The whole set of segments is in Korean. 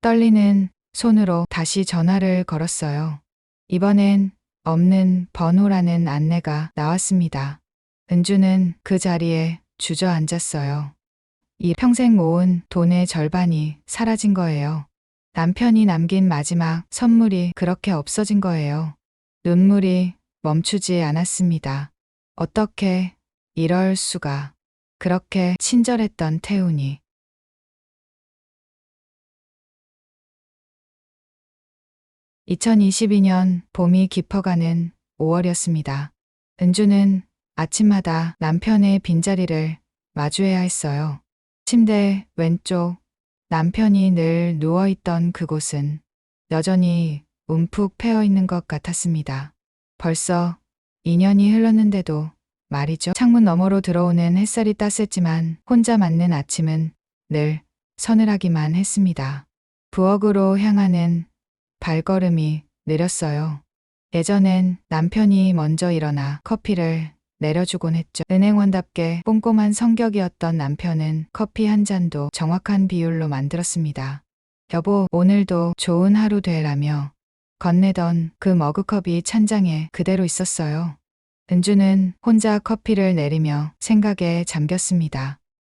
떨리는 손으로 다시 전화를 걸었어요. 이번엔 없는 번호라는 안내가 나왔습니다. 은주는 그 자리에 주저앉았어요. 이 평생 모은 돈의 절반이 사라진 거예요. 남편이 남긴 마지막 선물이 그렇게 없어진 거예요. 눈물이 멈추지 않았습니다. 어떻게 이럴 수가. 그렇게 친절했던 태훈이. 2022년 봄이 깊어가는 5월이었습니다. 은주는 아침마다 남편의 빈자리를 마주해야 했어요. 침대 왼쪽, 남편이 늘 누워있던 그곳은 여전히 움푹 패어 있는 것 같았습니다. 벌써 2년이 흘렀는데도 말이죠. 창문 너머로 들어오는 햇살이 따스했지만 혼자 맞는 아침은 늘 서늘하기만 했습니다. 부엌으로 향하는 발걸음이 느렸어요. 예전엔 남편이 먼저 일어나 커피를 내려주곤 했죠. 은행원답게 꼼꼼한 성격이었던 남편은 커피 한 잔도 정확한 비율로 만들었습니다. 여보, 오늘도 좋은 하루 되라며 건네던 그 머그컵이 찬장에 그대로 있었어요. 은주는 혼자 커피를 내리며 생각에 잠겼습니다.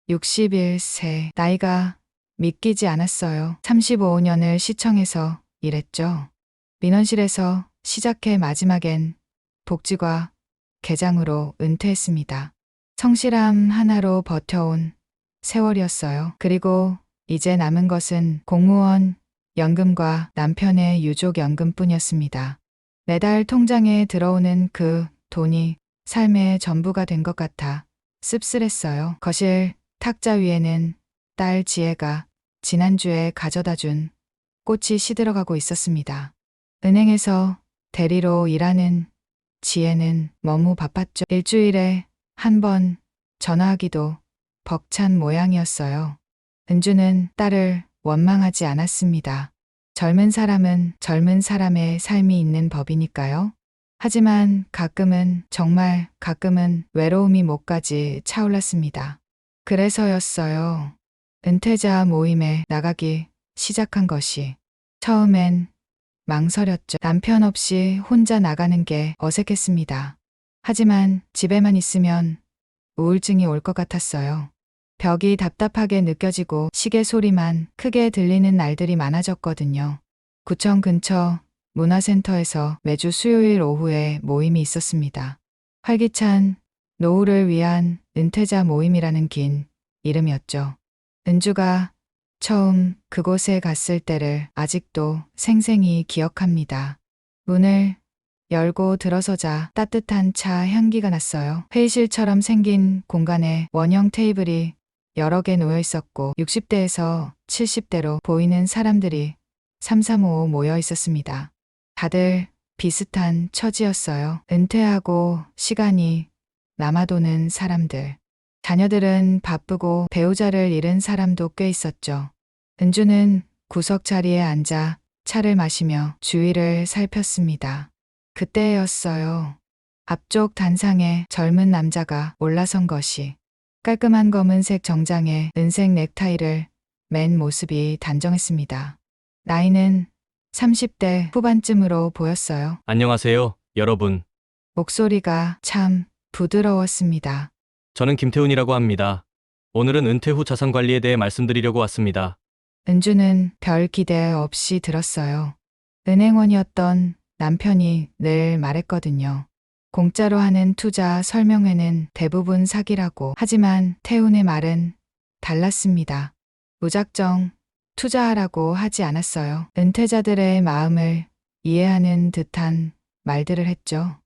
61세, 나이가 믿기지 않았어요. 35년을 시청에서 일했죠. 민원실에서 시작해 마지막엔 복지과 계장으로 은퇴했습니다. 성실함 하나로 버텨온 세월이었어요. 그리고 이제 남은 것은 공무원 연금과 남편의 유족연금뿐이었습니다. 매달 통장에 들어오는 그 돈이 삶의 전부가 된 것 같아 씁쓸했어요. 거실 탁자 위에는 딸 지혜가 지난주에 가져다 준 꽃이 시들어가고 있었습니다. 은행에서 대리로 일하는 지혜는 너무 바빴죠. 일주일에 한 번 전화하기도 벅찬 모양이었어요. 은주는 딸을 원망하지 않았습니다. 젊은 사람은 젊은 사람의 삶이 있는 법이니까요. 하지만 가끔은, 정말 가끔은 외로움이 목까지 차올랐습니다. 그래서였어요. 은퇴자 모임에 나가기 시작한 것이. 처음엔 망설였죠. 남편 없이 혼자 나가는 게 어색했습니다. 하지만 집에만 있으면 우울증이 올 것 같았어요. 벽이 답답하게 느껴지고 시계 소리만 크게 들리는 날들이 많아졌거든요. 구청 근처 문화센터에서 매주 수요일 오후에 모임이 있었습니다. 활기찬 노후를 위한 은퇴자 모임이라는 긴 이름이었죠. 은주가 처음 그곳에 갔을 때를 아직도 생생히 기억합니다. 문을 열고 들어서자 따뜻한 차 향기가 났어요. 회의실처럼 생긴 공간에 원형 테이블이 여러 개 놓여 있었고 60대에서 70대로 보이는 사람들이 삼삼오오 모여 있었습니다. 다들 비슷한 처지였어요. 은퇴하고 시간이 남아도는 사람들. 자녀들은 바쁘고 배우자를 잃은 사람도 꽤 있었죠. 은주는 구석 자리에 앉아 차를 마시며 주위를 살폈습니다. 그때였어요. 앞쪽 단상에 젊은 남자가 올라선 것이. 깔끔한 검은색 정장에 은색 넥타이를 맨 모습이 단정했습니다. 나이는 30대 후반쯤으로 보였어요. 안녕하세요, 여러분. 목소리가 참 부드러웠습니다. 저는 김태훈이라고 합니다. 오늘은 은퇴 후 자산 관리에 대해 말씀드리려고 왔습니다. 은주는 별 기대 없이 들었어요. 은행원이었던 남편이 늘 말했거든요. 공짜로 하는 투자 설명회는 대부분 사기라고. 하지만 태훈의 말은 달랐습니다. 무작정 투자하라고 하지 않았어요. 은퇴자들의 마음을 이해하는 듯한 말들을 했죠.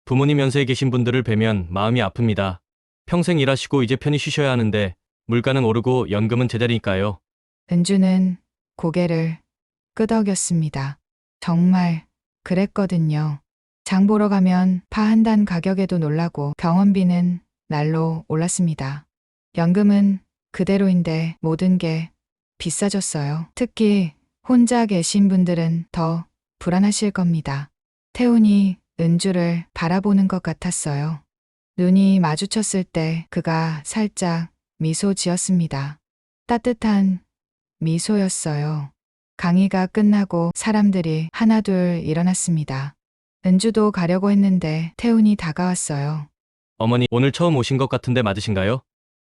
부모님 연세에 계신 분들을 뵈면 마음이 아픕니다. 평생 일하시고 이제 편히 쉬셔야 하는데 물가는 오르고 연금은 제자리니까요. 은주는 고개를 끄덕였습니다. 정말 그랬거든요. 장 보러 가면 파 한 단 가격에도 놀라고 병원비는 날로 올랐습니다. 연금은 그대로인데 모든 게 비싸졌어요. 특히 혼자 계신 분들은 더 불안하실 겁니다. 태훈이 은주를 바라보는 것 같았어요. 눈이 마주쳤을 때 그가 살짝 미소 지었습니다. 따뜻한 미소였어요. 강의가 끝나고 사람들이 하나둘 일어났습니다. 은주도 가려고 했는데 태훈이 다가왔어요. 어머니, 오늘 처음 오신 것 같은데 맞으신가요?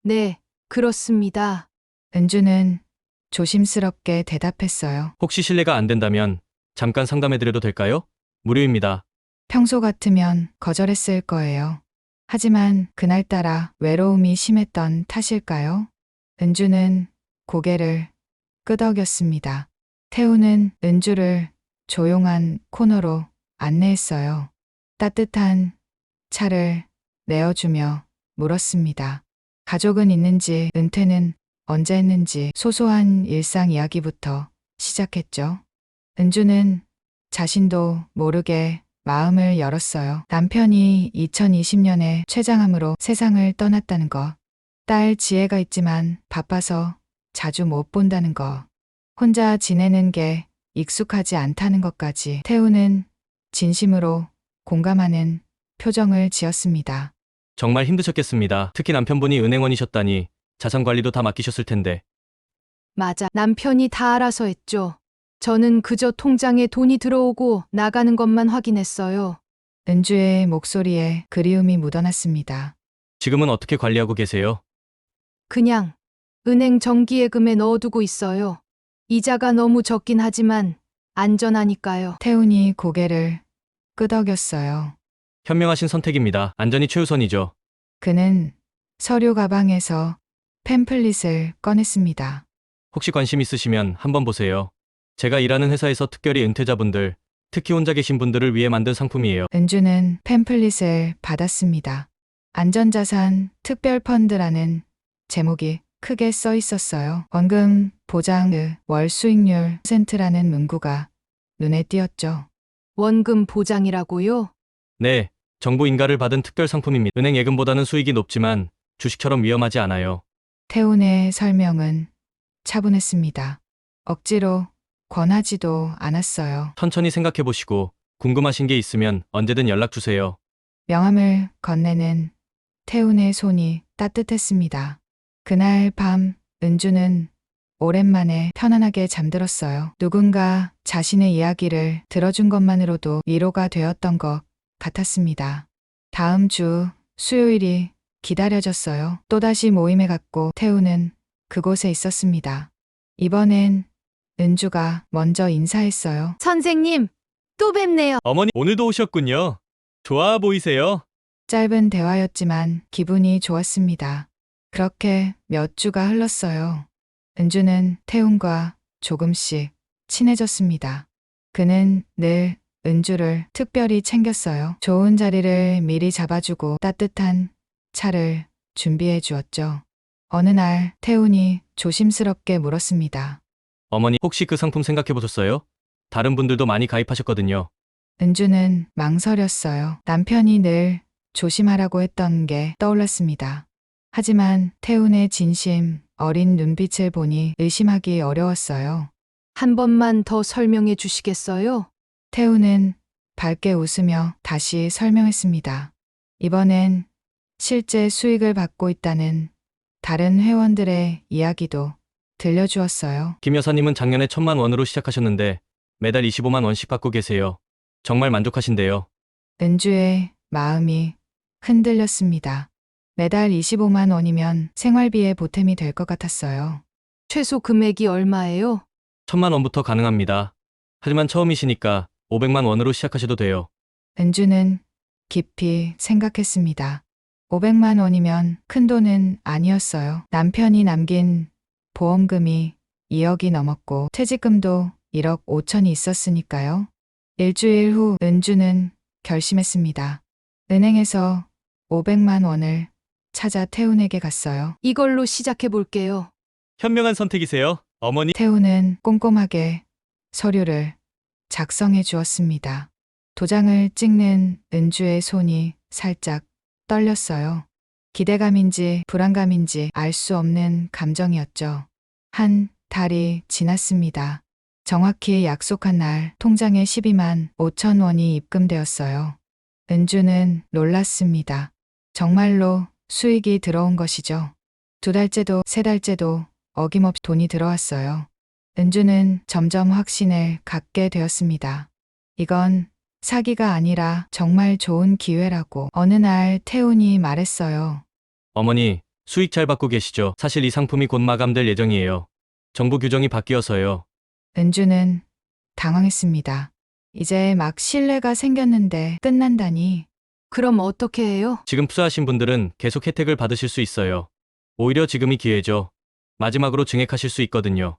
네, 그렇습니다. 은주는 조심스럽게 대답했어요. 혹시 실례가 안 된다면 잠깐 상담해드려도 될까요? 무료입니다. 평소 같으면 거절했을 거예요. 하지만 그날따라 외로움이 심했던 탓일까요? 은주는 고개를 끄덕였습니다. 태우는 은주를 조용한 코너로 안내했어요. 따뜻한 차를 내어주며 물었습니다. 가족은 있는지, 은퇴는 언제 했는지 소소한 일상 이야기부터 시작했죠. 은주는 자신도 모르게 마음을 열었어요. 남편이 2020년에 췌장암으로 세상을 떠났다는 것, 딸 지혜가 있지만 바빠서 자주 못 본다는 것, 혼자 지내는 게 익숙하지 않다는 것까지 태우는 진심으로 공감하는 표정을 지었습니다. 정말 힘드셨겠습니다. 특히 남편분이 은행원이셨다니 자산 관리도 다 맡기셨을 텐데. 맞아. 남편이 다 알아서 했죠. 저는 그저 통장에 돈이 들어오고 나가는 것만 확인했어요. 은주의 목소리에 그리움이 묻어났습니다. 지금은 어떻게 관리하고 계세요? 그냥 은행 정기예금에 넣어두고 있어요. 이자가 너무 적긴 하지만 안전하니까요. 태훈이 고개를 끄덕였어요. 현명하신 선택입니다. 안전이 최우선이죠. 그는 서류 가방에서 팸플릿을 꺼냈습니다. 혹시 관심 있으시면 한번 보세요. 제가 일하는 회사에서 특별히 은퇴자분들, 특히 혼자 계신 분들을 위해 만든 상품이에요. 은주는 팸플릿을 받았습니다. 안전자산 특별펀드라는 제목이 크게 써 있었어요. 원금 보장 월 수익률 %라는 문구가 눈에 띄었죠. 원금 보장이라고요? 네, 정부 인가를 받은 특별 상품입니다. 은행 예금보다는 수익이 높지만 주식처럼 위험하지 않아요. 태훈의 설명은 차분했습니다. 억지로 권하지도 않았어요. 천천히 생각해 보시고 궁금하신 게 있으면 언제든 연락 주세요. 명함을 건네는 태훈의 손이 따뜻했습니다. 그날 밤 은주는 오랜만에 편안하게 잠들었어요. 누군가 자신의 이야기를 들어준 것만으로도 위로가 되었던 것 같았습니다. 다음 주 수요일이 기다려졌어요. 또다시 모임에 갔고 태훈은 그곳에 있었습니다. 이번엔 은주가 먼저 인사했어요. 선생님, 또 뵙네요. 어머니, 오늘도 오셨군요. 좋아 보이세요. 짧은 대화였지만 기분이 좋았습니다. 그렇게 몇 주가 흘렀어요. 은주는 태훈과 조금씩 친해졌습니다. 그는 늘 은주를 특별히 챙겼어요. 좋은 자리를 미리 잡아주고 따뜻한 차를 준비해 주었죠. 어느 날 태훈이 조심스럽게 물었습니다. 어머니, 혹시 그 상품 생각해 보셨어요? 다른 분들도 많이 가입하셨거든요. 은주는 망설였어요. 남편이 늘 조심하라고 했던 게 떠올랐습니다. 하지만 태훈의 진심 어린 눈빛을 보니 의심하기 어려웠어요. 한 번만 더 설명해 주시겠어요? 태훈은 밝게 웃으며 다시 설명했습니다. 이번엔 실제 수익을 받고 있다는 다른 회원들의 이야기도 들려주었어요. 김 여사님은 작년에 1,000만 원으로 시작하셨는데 매달 25만 원씩 받고 계세요. 정말 만족하신대요. 은주의 마음이 흔들렸습니다. 매달 25만 원이면 생활비에 보탬이 될 것 같았어요. 최소 금액이 얼마예요? 1,000만 원부터 가능합니다. 하지만 처음이시니까 500만 원으로 시작하셔도 돼요. 은주는 깊이 생각했습니다. 500만 원이면 큰 돈은 아니었어요. 남편이 남긴 보험금이 2억이 넘었고 퇴직금도 1억 5천이 있었으니까요. 일주일 후 은주는 결심했습니다. 은행에서 500만 원을 찾아 태훈에게 갔어요. 이걸로 시작해 볼게요. 현명한 선택이세요, 어머니. 태훈은 꼼꼼하게 서류를 작성해 주었습니다. 도장을 찍는 은주의 손이 살짝 떨렸어요. 기대감인지 불안감인지 알 수 없는 감정이었죠. 한 달이 지났습니다. 정확히 약속한 날 통장에 12만 5천 원이 입금되었어요. 은주는 놀랐습니다. 정말로 수익이 들어온 것이죠. 2달째도 3달째도 어김없이 돈이 들어왔어요. 은주는 점점 확신을 갖게 되었습니다. 이건 사기가 아니라 정말 좋은 기회라고. 어느 날 태훈이 말했어요. 어머니, 수익 잘 받고 계시죠? 사실 이 상품이 곧 마감될 예정이에요. 정부 규정이 바뀌어서요. 은주는 당황했습니다. 이제 막 신뢰가 생겼는데 끝난다니. 그럼 어떻게 해요? 지금 투자하신 분들은 계속 혜택을 받으실 수 있어요. 오히려 지금이 기회죠. 마지막으로 증액하실 수 있거든요.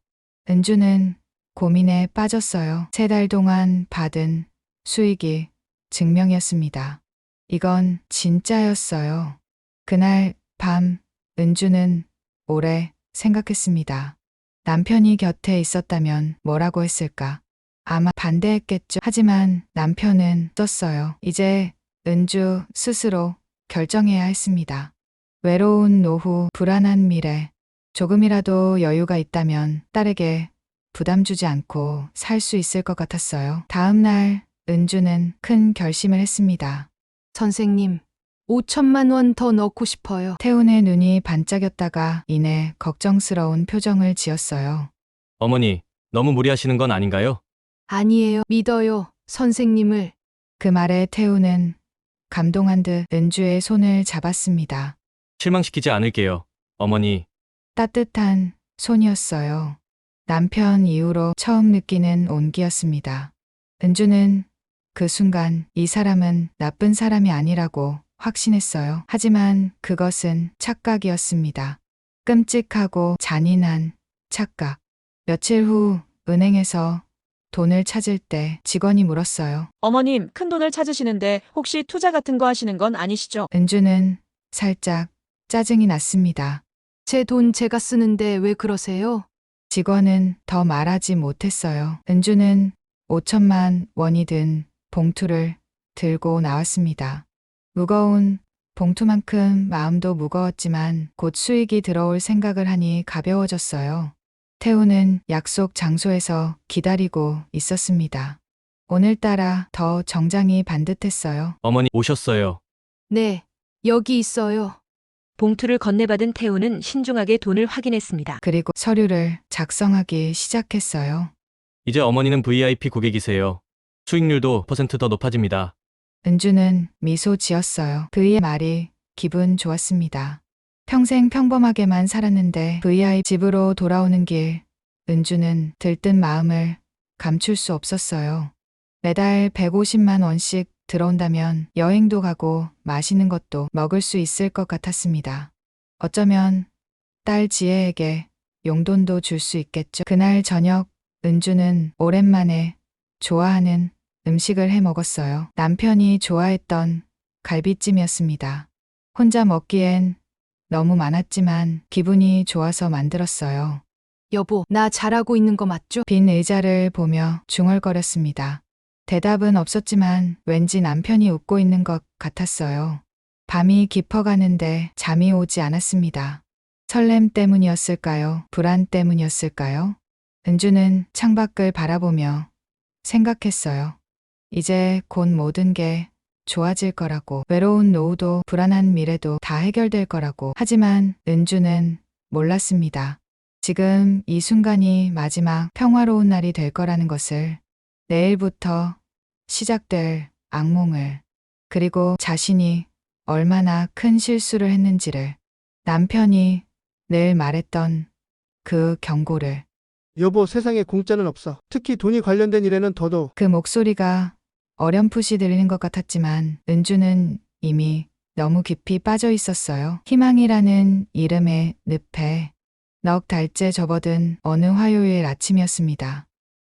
은주는 고민에 빠졌어요. 3달 동안 받은 수익이 증명이었습니다. 이건 진짜였어요. 그날 밤 은주는 오래 생각했습니다. 남편이 곁에 있었다면 뭐라고 했을까? 아마 반대했겠죠. 하지만 남편은 떴어요. 이제 은주 스스로 결정해야 했습니다. 외로운 노후, 불안한 미래, 조금이라도 여유가 있다면 딸에게 부담 주지 않고 살 수 있을 것 같았어요. 다음 날 은주는 큰 결심을 했습니다. 선생님, 5천만 원 더 넣고 싶어요. 태훈의 눈이 반짝였다가 이내 걱정스러운 표정을 지었어요. 어머니, 너무 무리하시는 건 아닌가요? 아니에요. 믿어요. 선생님을. 그 말에 태훈은 감동한 듯 은주의 손을 잡았습니다. 실망시키지 않을게요. 어머니, 따뜻한 손이었어요. 남편 이후로 처음 느끼는 온기였습니다. 은주는 그 순간 이 사람은 나쁜 사람이 아니라고 확신했어요. 하지만 그것은 착각이었습니다. 끔찍하고 잔인한 착각. 며칠 후 은행에서 돈을 찾을 때 직원이 물었어요. 어머님, 큰 돈을 찾으시는데 혹시 투자 같은 거 하시는 건 아니시죠? 은주는 살짝 짜증이 났습니다. 제 돈 제가 쓰는데 왜 그러세요? 직원은 더 말하지 못했어요. 은주는 5천만 원이 든 봉투를 들고 나왔습니다. 무거운 봉투만큼 마음도 무거웠지만 곧 수익이 들어올 생각을 하니 가벼워졌어요. 태우는 약속 장소에서 기다리고 있었습니다. 오늘따라 더 정장이 반듯했어요. 어머니 오셨어요. 네, 여기 있어요. 봉투를 건네받은 태우는 신중하게 돈을 확인했습니다. 그리고 서류를 작성하기 시작했어요. 이제 어머니는 VIP 고객이세요. 수익률도 %더 높아집니다. 은주는 미소 지었어요. 그의 말이 기분 좋았습니다. 평생 평범하게만 살았는데 VIP 집으로 돌아오는 길, 은주는 들뜬 마음을 감출 수 없었어요. 매달 150만 원씩 들어온다면 여행도 가고 맛있는 것도 먹을 수 있을 것 같았습니다. 어쩌면 딸 지혜에게 용돈도 줄 수 있겠죠. 그날 저녁 은주는 오랜만에 좋아하는 음식을 해 먹었어요. 남편이 좋아했던 갈비찜이었습니다. 혼자 먹기엔 너무 많았지만 기분이 좋아서 만들었어요. 여보, 나 잘하고 있는 거 맞죠? 빈 의자를 보며 중얼거렸습니다. 대답은 없었지만 왠지 남편이 웃고 있는 것 같았어요. 밤이 깊어가는데 잠이 오지 않았습니다. 설렘 때문이었을까요? 불안 때문이었을까요? 은주는 창밖을 바라보며 생각했어요. 이제 곧 모든 게 좋아질 거라고, 외로운 노후도 불안한 미래도 다 해결될 거라고. 하지만 은주는 몰랐습니다. 지금 이 순간이 마지막 평화로운 날이 될 거라는 것을, 내일부터 시작될 악몽을, 그리고 자신이 얼마나 큰 실수를 했는지를, 남편이 늘 말했던 그 경고를. 여보, 세상에 공짜는 없어. 특히 돈이 관련된 일에는 더더욱. 그 목소리가 어렴풋이 들리는 것 같았지만 은주는 이미 너무 깊이 빠져 있었어요. 희망이라는 이름의 늪에 넉 달째 접어든 어느 화요일 아침이었습니다.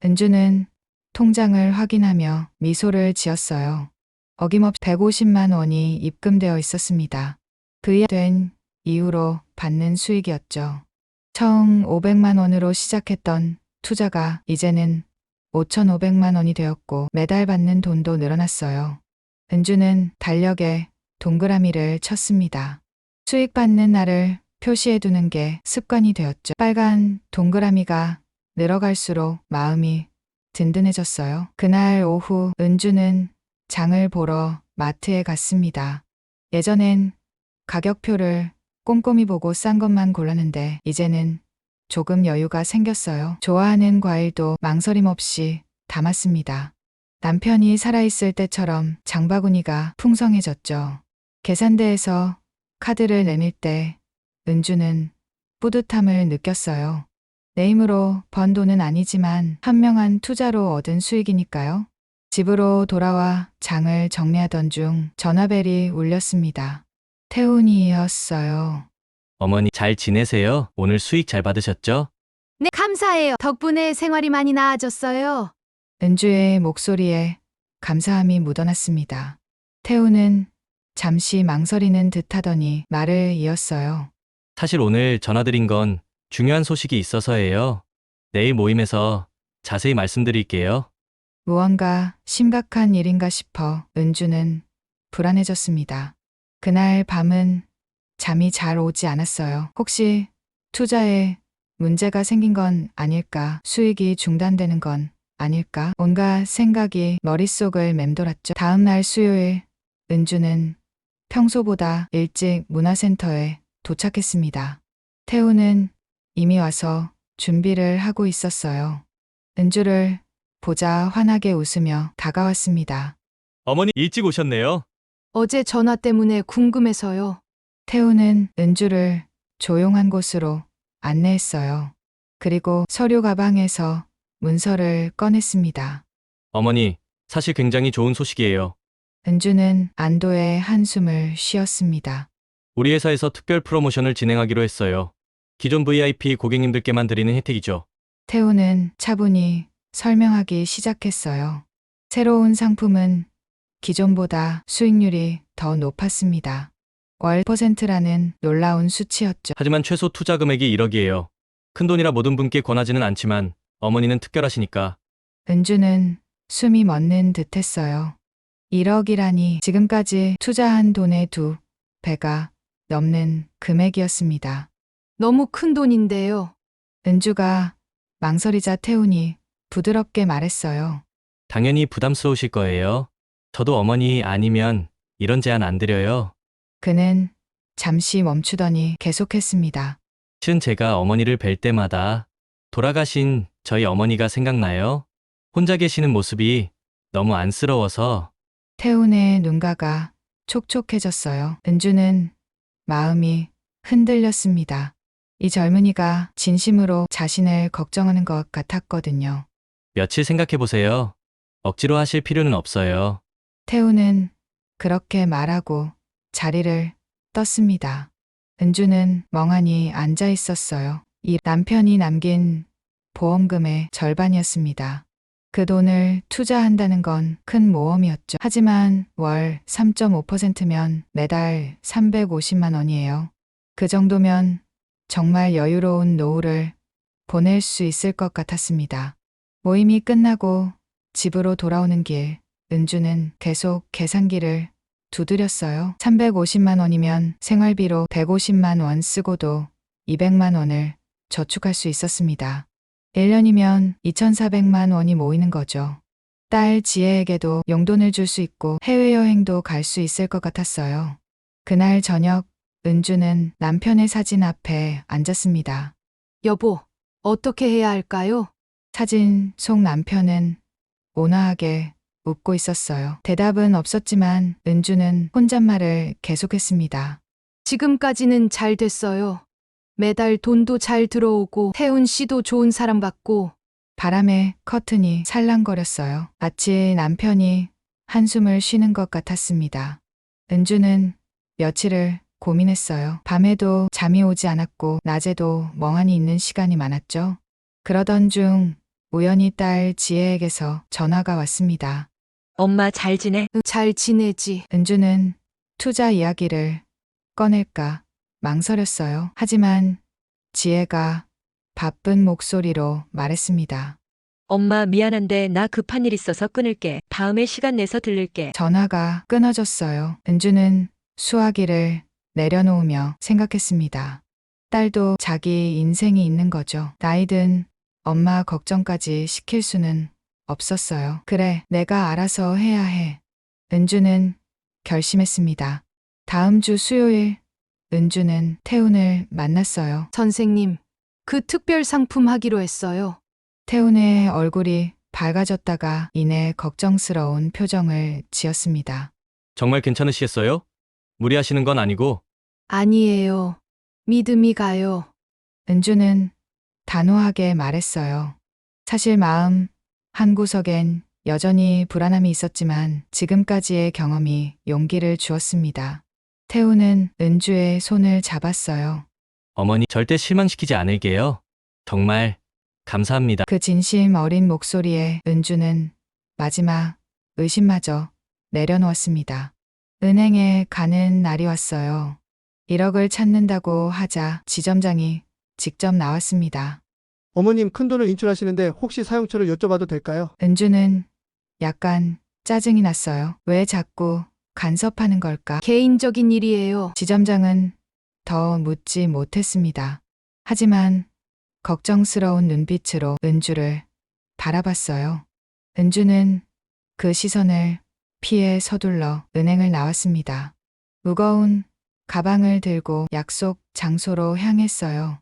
은주는 통장을 확인하며 미소를 지었어요. 어김없이 150만 원이 입금되어 있었습니다. 그에 된 이후로 받는 수익이었죠. 처음 500만 원으로 시작했던 투자가 이제는 5,500만 원이 되었고 매달 받는 돈도 늘어났어요. 은주는 달력에 동그라미를 쳤습니다. 수익 받는 날을 표시해 두는 게 습관이 되었죠. 빨간 동그라미가 늘어갈수록 마음이 든든해졌어요. 그날 오후 은주는 장을 보러 마트에 갔습니다. 예전엔 가격표를 꼼꼼히 보고 싼 것만 골랐는데 이제는 조금 여유가 생겼어요. 좋아하는 과일도 망설임 없이 담았습니다. 남편이 살아있을 때처럼 장바구니가 풍성해졌죠. 계산대에서 카드를 내밀 때 은주는 뿌듯함을 느꼈어요. 내 힘으로 번 돈은 아니지만 현명한 투자로 얻은 수익이니까요. 집으로 돌아와 장을 정리하던 중 전화벨이 울렸습니다. 태훈이었어요. 어머니 잘 지내세요? 오늘 수익 잘 받으셨죠? 네, 감사해요. 덕분에 생활이 많이 나아졌어요. 은주의 목소리에 감사함이 묻어났습니다. 태훈은 잠시 망설이는 듯하더니 말을 이었어요. 사실 오늘 전화드린 건 중요한 소식이 있어서예요. 내일 모임에서 자세히 말씀드릴게요. 무언가 심각한 일인가 싶어 은주는 불안해졌습니다. 그날 밤은 잠이 잘 오지 않았어요. 혹시 투자에 문제가 생긴 건 아닐까? 수익이 중단되는 건 아닐까? 온갖 생각이 머릿속을 맴돌았죠. 다음 날 수요일, 은주는 평소보다 일찍 문화센터에 도착했습니다. 태우는 이미 와서 준비를 하고 있었어요. 은주를 보자 환하게 웃으며 다가왔습니다. 어머니 일찍 오셨네요. 어제 전화 때문에 궁금해서요. 태우는 은주를 조용한 곳으로 안내했어요. 그리고 서류 가방에서 문서를 꺼냈습니다. 어머니, 사실 굉장히 좋은 소식이에요. 은주는 안도의 한숨을 쉬었습니다. 우리 회사에서 특별 프로모션을 진행하기로 했어요. 기존 VIP 고객님들께만 드리는 혜택이죠. 태우는 차분히 설명하기 시작했어요. 새로운 상품은 기존보다 수익률이 더 높았습니다. 월 %라는 놀라운 수치였죠. 하지만 최소 투자 금액이 1억이에요. 큰돈이라 모든 분께 권하지는 않지만 어머니는 특별하시니까. 은주는 숨이 멎는 듯했어요. 1억이라니 지금까지 투자한 돈의 2배가 넘는 금액이었습니다. 너무 큰 돈인데요. 은주가 망설이자 태훈이 부드럽게 말했어요. 당연히 부담스러우실 거예요. 저도 어머니 아니면 이런 제안 안 드려요. 그는 잠시 멈추더니 계속했습니다. 실은 제가 어머니를 뵐 때마다 돌아가신 저희 어머니가 생각나요. 혼자 계시는 모습이 너무 안쓰러워서. 태훈의 눈가가 촉촉해졌어요. 은주는 마음이 흔들렸습니다. 이 젊은이가 진심으로 자신을 걱정하는 것 같았거든요. 며칠 생각해 보세요. 억지로 하실 필요는 없어요. 태훈은 그렇게 말하고 자리를 떴습니다. 은주는 멍하니 앉아 있었어요. 이 남편이 남긴 보험금의 절반이었습니다. 그 돈을 투자한다는 건 큰 모험이었죠. 하지만 월 3.5%면 매달 350만 원이에요. 그 정도면 정말 여유로운 노후를 보낼 수 있을 것 같았습니다. 모임이 끝나고 집으로 돌아오는 길, 은주는 계속 계산기를 두드렸어요. 350만 원이면 생활비로 150만 원 쓰고도 200만 원을 저축할 수 있었습니다. 1년이면 2,400만 원이 모이는 거죠. 딸 지혜에게도 용돈을 줄 수 있고 해외여행도 갈 수 있을 것 같았어요. 그날 저녁, 은주는 남편의 사진 앞에 앉았습니다. 여보, 어떻게 해야 할까요? 사진 속 남편은 온화하게 웃고 있었어요. 대답은 없었지만 은주는 혼잣말을 계속했습니다. 지금까지는 잘 됐어요. 매달 돈도 잘 들어오고 태훈 씨도 좋은 사람 같고 바람에 커튼이 살랑거렸어요. 마치 남편이 한숨을 쉬는 것 같았습니다. 은주는 며칠을 고민했어요. 밤에도 잠이 오지 않았고 낮에도 멍하니 있는 시간이 많았죠. 그러던 중 우연히 딸 지혜에게서 전화가 왔습니다. 엄마 잘 지내? 잘 지내지. 은주는 투자 이야기를 꺼낼까 망설였어요. 하지만 지혜가 바쁜 목소리로 말했습니다. 엄마 미안한데 나 급한 일 있어서 끊을게. 다음에 시간 내서 들를게. 전화가 끊어졌어요. 은주는 수화기를 내려놓으며 생각했습니다. 딸도 자기 인생이 있는 거죠. 나이든 엄마 걱정까지 시킬 수는 없었어요. 그래, 내가 알아서 해야 해. 은주는 결심했습니다. 다음 주 수요일, 은주는 태훈을 만났어요. 선생님, 그 특별 상품 하기로 했어요. 태훈의 얼굴이 밝아졌다가 이내 걱정스러운 표정을 지었습니다. 정말 괜찮으시겠어요? 무리하시는 건 아니고 아니에요. 믿음이 가요. 은주는 단호하게 말했어요. 사실 마음 한구석엔 여전히 불안함이 있었지만 지금까지의 경험이 용기를 주었습니다. 태우는 은주의 손을 잡았어요. 어머니 절대 실망시키지 않을게요. 정말 감사합니다. 그 진심 어린 목소리에 은주는 마지막 의심마저 내려놓았습니다. 은행에 가는 날이 왔어요. 1억을 찾는다고 하자 지점장이 직접 나왔습니다. 어머님 큰돈을 인출하시는데 혹시 사용처를 여쭤봐도 될까요? 은주는 약간 짜증이 났어요. 왜 자꾸 간섭하는 걸까? 개인적인 일이에요. 지점장은 더 묻지 못했습니다. 하지만 걱정스러운 눈빛으로 은주를 바라봤어요. 은주는 그 시선을 피해 서둘러 은행을 나왔습니다. 무거운 가방을 들고 약속 장소로 향했어요.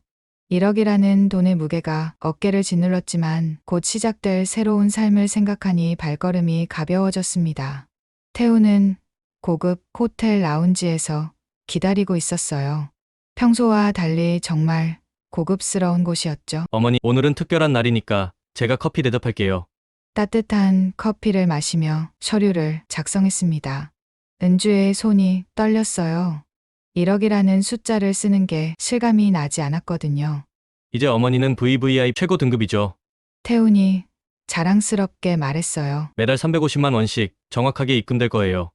1억이라는 돈의 무게가 어깨를 짓눌렀지만 곧 시작될 새로운 삶을 생각하니 발걸음이 가벼워졌습니다. 태우는 고급 호텔 라운지에서 기다리고 있었어요. 평소와 달리 정말 고급스러운 곳이었죠. 어머니 오늘은 특별한 날이니까 제가 커피 대접할게요. 따뜻한 커피를 마시며 서류를 작성했습니다. 은주의 손이 떨렸어요. 1억이라는 숫자를 쓰는 게 실감이 나지 않았거든요. 이제 어머니는 VVI 최고 등급이죠. 태훈이 자랑스럽게 말했어요. 매달 350만 원씩 정확하게 입금될 거예요.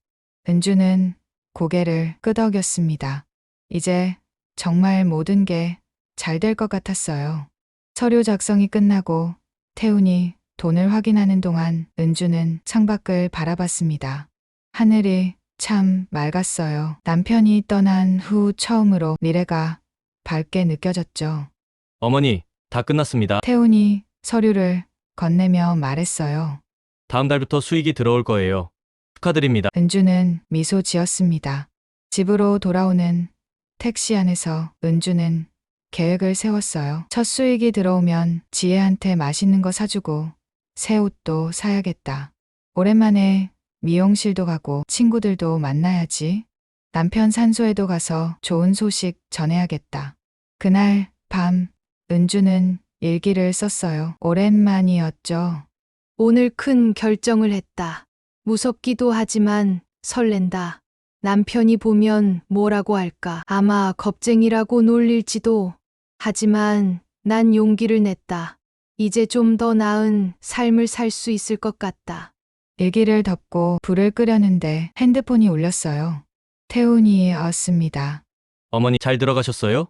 은주는 고개를 끄덕였습니다. 이제 정말 모든 게 잘 될 것 같았어요. 서류 작성이 끝나고 태훈이 돈을 확인하는 동안 은주는 창밖을 바라봤습니다. 하늘이 참 맑았어요. 남편이 떠난 후 처음으로 미래가 밝게 느껴졌죠. 어머니 다 끝났습니다. 태훈이 서류를 건네며 말했어요. 다음 달부터 수익이 들어올 거예요. 축하드립니다. 은주는 미소 지었습니다. 집으로 돌아오는 택시 안에서 은주는 계획을 세웠어요. 첫 수익이 들어오면 지혜한테 맛있는 거 사주고 새 옷도 사야겠다. 오랜만에 미용실도 가고 친구들도 만나야지. 남편 산소에도 가서 좋은 소식 전해야겠다. 그날 밤 은주는 일기를 썼어요. 오랜만이었죠. 오늘 큰 결정을 했다. 무섭기도 하지만 설렌다. 남편이 보면 뭐라고 할까? 아마 겁쟁이라고 놀릴지도. 하지만 난 용기를 냈다. 이제 좀 더 나은 삶을 살 수 있을 것 같다. 일기를 덮고 불을 끄려는데 핸드폰이 울렸어요. 태훈이었습니다. 어머니 잘 들어가셨어요?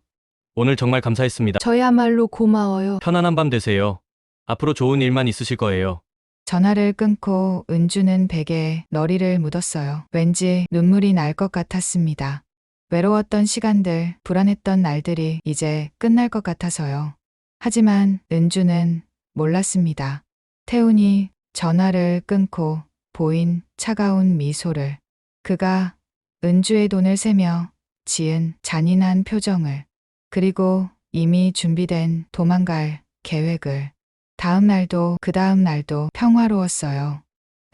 오늘 정말 감사했습니다. 저야말로 고마워요. 편안한 밤 되세요. 앞으로 좋은 일만 있으실 거예요. 전화를 끊고 은주는 베개에 너리를 묻었어요. 왠지 눈물이 날 것 같았습니다. 외로웠던 시간들, 불안했던 날들이 이제 끝날 것 같아서요. 하지만 은주는 몰랐습니다. 태훈이 전화를 끊고 보인 차가운 미소를, 그가 은주의 돈을 세며 지은 잔인한 표정을, 그리고 이미 준비된 도망갈 계획을. 다음 날도 그 다음 날도 평화로웠어요.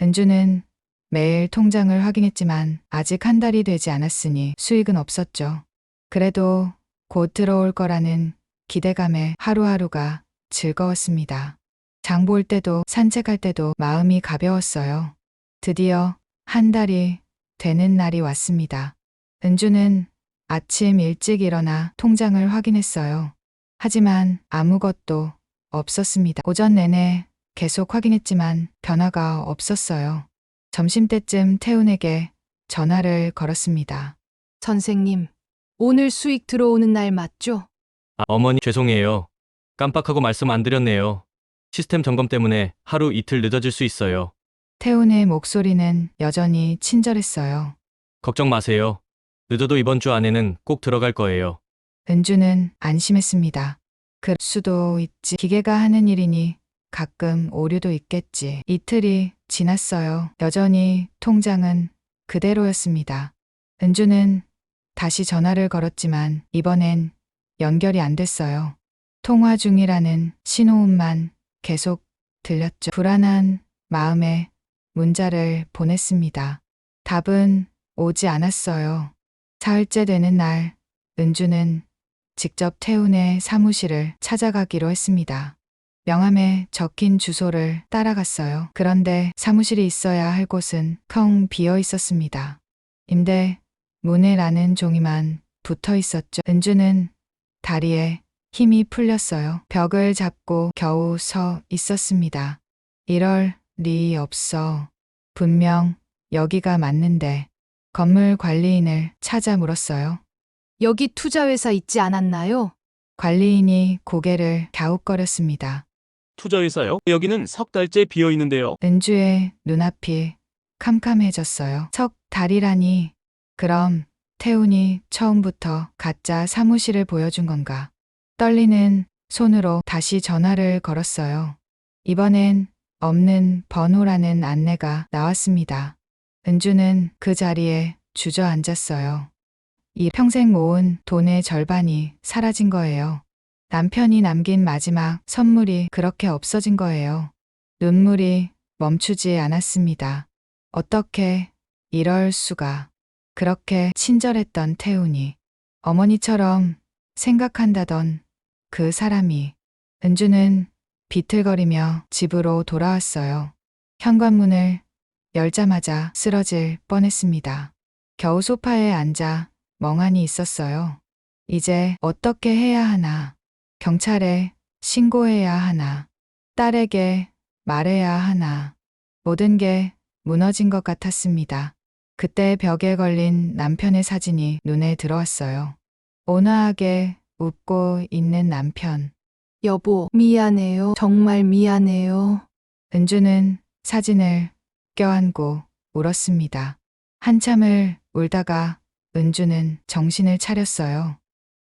은주는 매일 통장을 확인했지만 아직 한 달이 되지 않았으니 수익은 없었죠. 그래도 곧 들어올 거라는 기대감에 하루하루가 즐거웠습니다. 장 볼 때도 산책할 때도 마음이 가벼웠어요. 드디어 한 달이 되는 날이 왔습니다. 은주는 아침 일찍 일어나 통장을 확인했어요. 하지만 아무것도 없었습니다. 오전 내내 계속 확인했지만 변화가 없었어요. 점심때쯤 태훈에게 전화를 걸었습니다. 선생님, 오늘 수익 들어오는 날 맞죠? 어머니 죄송해요. 깜빡하고 말씀 안 드렸네요. 시스템 점검 때문에 하루 이틀 늦어질 수 있어요. 태훈의 목소리는 여전히 친절했어요. 걱정 마세요. 늦어도 이번 주 안에는 꼭 들어갈 거예요. 은주는 안심했습니다. 그럴 수도 있지. 기계가 하는 일이니 가끔 오류도 있겠지. 이틀이 지났어요. 여전히 통장은 그대로였습니다. 은주는 다시 전화를 걸었지만 이번엔 연결이 안 됐어요. 통화 중이라는 신호음만 계속 들렸죠. 불안한 마음에 문자를 보냈습니다. 답은 오지 않았어요. 사흘째 되는 날, 은주는 직접 태훈의 사무실을 찾아가기로 했습니다. 명함에 적힌 주소를 따라갔어요. 그런데 사무실이 있어야 할 곳은 텅 비어 있었습니다. 임대 문의라는 종이만 붙어 있었죠. 은주는 다리에 힘이 풀렸어요. 벽을 잡고 겨우 서 있었습니다. 이럴 리 없어. 분명 여기가 맞는데. 건물 관리인을 찾아 물었어요. 여기 투자회사 있지 않았나요? 관리인이 고개를 갸웃거렸습니다. 투자회사요? 여기는 석 달째 비어 있는데요. 은주의 눈앞이 캄캄해졌어요. 석 달이라니. 그럼 태훈이 처음부터 가짜 사무실을 보여준 건가? 떨리는 손으로 다시 전화를 걸었어요. 이번엔 없는 번호라는 안내가 나왔습니다. 은주는 그 자리에 주저앉았어요. 이 평생 모은 돈의 절반이 사라진 거예요. 남편이 남긴 마지막 선물이 그렇게 없어진 거예요. 눈물이 멈추지 않았습니다. 어떻게 이럴 수가. 그렇게 친절했던 태훈이, 어머니처럼 생각한다던 그 사람이. 은주는 비틀거리며 집으로 돌아왔어요. 현관문을 열자마자 쓰러질 뻔했습니다. 겨우 소파에 앉아 멍하니 있었어요. 이제 어떻게 해야 하나. 경찰에 신고해야 하나. 딸에게 말해야 하나. 모든 게 무너진 것 같았습니다. 그때 벽에 걸린 남편의 사진이 눈에 들어왔어요. 온화하게 웃고 있는 남편. 여보, 미안해요. 정말 미안해요. 은주는 사진을 껴안고 울었습니다. 한참을 울다가 은주는 정신을 차렸어요.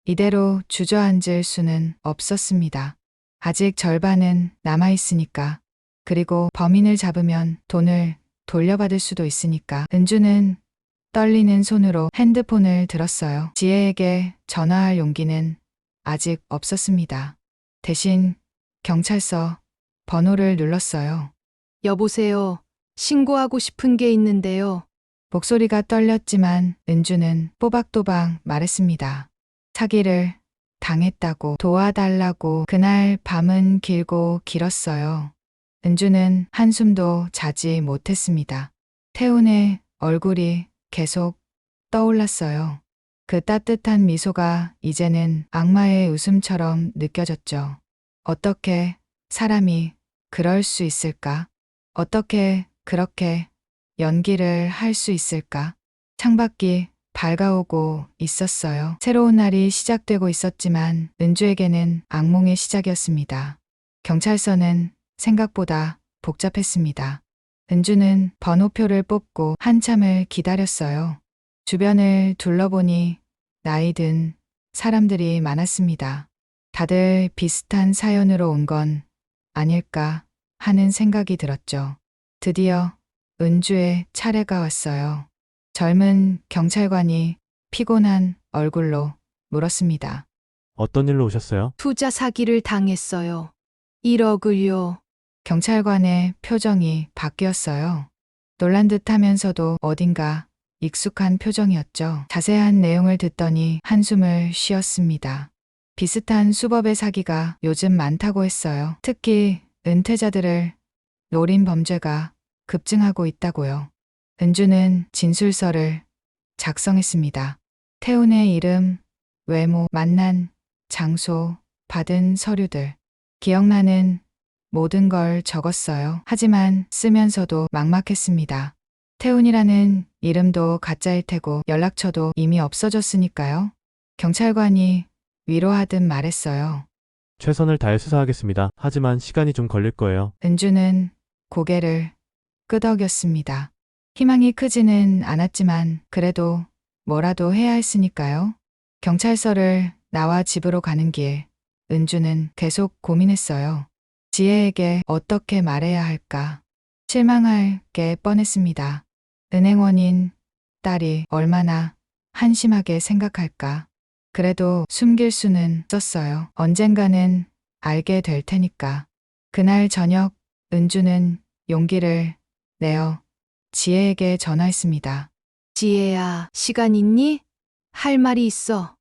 이대로 주저앉을 수는 없었습니다. 아직 절반은 남아있으니까. 그리고 범인을 잡으면 돈을 돌려받을 수도 있으니까. 은주는 떨리는 손으로 핸드폰을 들었어요. 지혜에게 전화할 용기는 아직 없었습니다. 대신 경찰서 번호를 눌렀어요. 여보세요. 신고하고 싶은 게 있는데요. 목소리가 떨렸지만 은주는 또박또박 말했습니다. 사기를 당했다고 도와달라고. 그날 밤은 길고 길었어요. 은주는 한숨도 자지 못했습니다. 태훈의 얼굴이 계속 떠올랐어요. 그 따뜻한 미소가 이제는 악마의 웃음처럼 느껴졌죠. 어떻게 사람이 그럴 수 있을까? 어떻게 그렇게 연기를 할 수 있을까? 창밖이 밝아오고 있었어요. 새로운 날이 시작되고 있었지만 은주에게는 악몽의 시작이었습니다. 경찰서는 생각보다 복잡했습니다. 은주는 번호표를 뽑고 한참을 기다렸어요. 주변을 둘러보니 나이 든 사람들이 많았습니다. 다들 비슷한 사연으로 온 건 아닐까 하는 생각이 들었죠. 드디어 은주의 차례가 왔어요. 젊은 경찰관이 피곤한 얼굴로 물었습니다. 어떤 일로 오셨어요? 투자 사기를 당했어요. 1억을요. 경찰관의 표정이 바뀌었어요. 놀란 듯 하면서도 어딘가 익숙한 표정이었죠. 자세한 내용을 듣더니 한숨을 쉬었습니다. 비슷한 수법의 사기가 요즘 많다고 했어요. 특히 은퇴자들을 노린 범죄가 급증하고 있다고요. 은주는 진술서를 작성했습니다. 태훈의 이름, 외모, 만난 장소, 받은 서류들, 기억나는 모든 걸 적었어요. 하지만 쓰면서도 막막했습니다. 태훈이라는 이름도 가짜일 테고 연락처도 이미 없어졌으니까요. 경찰관이 위로하듯 말했어요. 최선을 다해 수사하겠습니다. 하지만 시간이 좀 걸릴 거예요. 은주는 고개를 끄덕였습니다. 희망이 크지는 않았지만 그래도 뭐라도 해야 했으니까요. 경찰서를 나와 집으로 가는 길, 은주는 계속 고민했어요. 지혜에게 어떻게 말해야 할까? 실망할 게 뻔했습니다. 은행원인 딸이 얼마나 한심하게 생각할까? 그래도 숨길 수는 없었어요. 언젠가는 알게 될 테니까. 그날 저녁 은주는 용기를 내어 지혜에게 전화했습니다. 지혜야, 시간 있니? 할 말이 있어.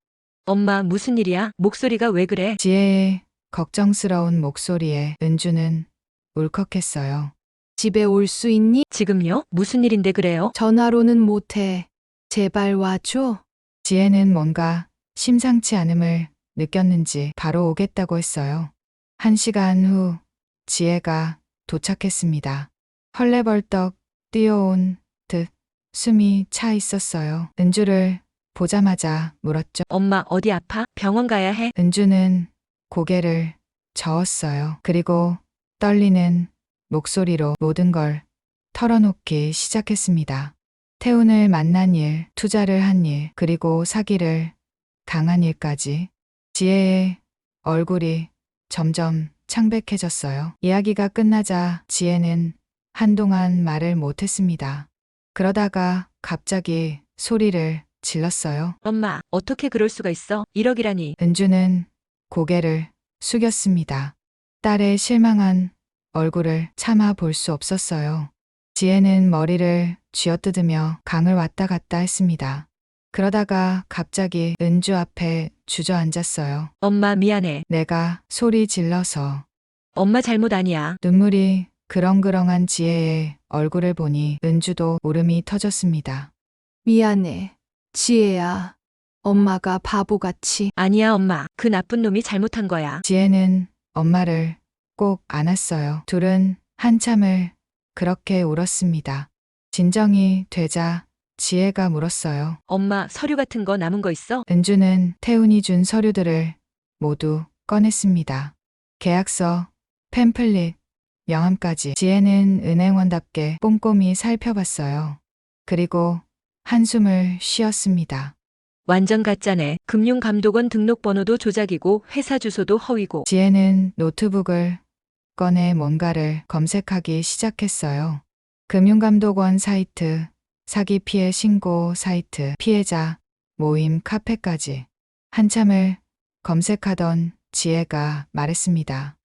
엄마, 무슨 일이야? 목소리가 왜 그래? 지혜의 걱정스러운 목소리에 은주는 울컥했어요. 집에 올 수 있니? 지금요? 무슨 일인데 그래요? 전화로는 못해. 제발 와줘. 지혜는 뭔가 심상치 않음을 느꼈는지 바로 오겠다고 했어요. 1시간 후 지혜가 도착했습니다. 헐레벌떡 뛰어온 듯 숨이 차 있었어요. 은주를 보자마자 물었죠. 엄마, 어디 아파? 병원 가야 해? 은주는 고개를 저었어요. 그리고 떨리는 목소리로 모든 걸 털어놓기 시작했습니다. 태훈을 만난 일, 투자를 한 일, 그리고 사기를 당한 일까지. 지혜의 얼굴이 점점 창백해졌어요. 이야기가 끝나자 지혜는 한동안 말을 못했습니다. 그러다가 갑자기 소리를 질렀어요. 엄마, 어떻게 그럴 수가 있어? 1억이라니. 은주는 고개를 숙였습니다. 딸의 실망한 얼굴을 참아 볼 수 없었어요. 지혜는 머리를 쥐어뜯으며 강을 왔다 갔다 했습니다. 그러다가 갑자기 은주 앞에 주저앉았어요. 엄마, 미안해. 내가 소리 질러서. 엄마 잘못 아니야. 눈물이 그렁그렁한 지혜의 얼굴을 보니 은주도 울음이 터졌습니다. 미안해. 지혜야. 엄마가 바보같이. 아니야, 엄마. 그 나쁜 놈이 잘못한 거야. 지혜는 엄마를 꼭 안았어요. 둘은 한참을 그렇게 울었습니다. 진정이 되자 지혜가 물었어요. 엄마, 서류 같은 거 남은 거 있어? 은주는 태훈이 준 서류들을 모두 꺼냈습니다. 계약서, 팸플릿, 명함까지. 지혜는 은행원답게 꼼꼼히 살펴봤어요. 그리고 한숨을 쉬었습니다. 완전 가짜네. 금융감독원 등록번호도 조작이고 회사 주소도 허위고. 지혜는 노트북을 꺼내 뭔가를 검색하기 시작했어요. 금융감독원 사이트, 사기 피해 신고 사이트, 피해자, 모임 카페까지. 한참을 검색하던 지혜가 말했습니다.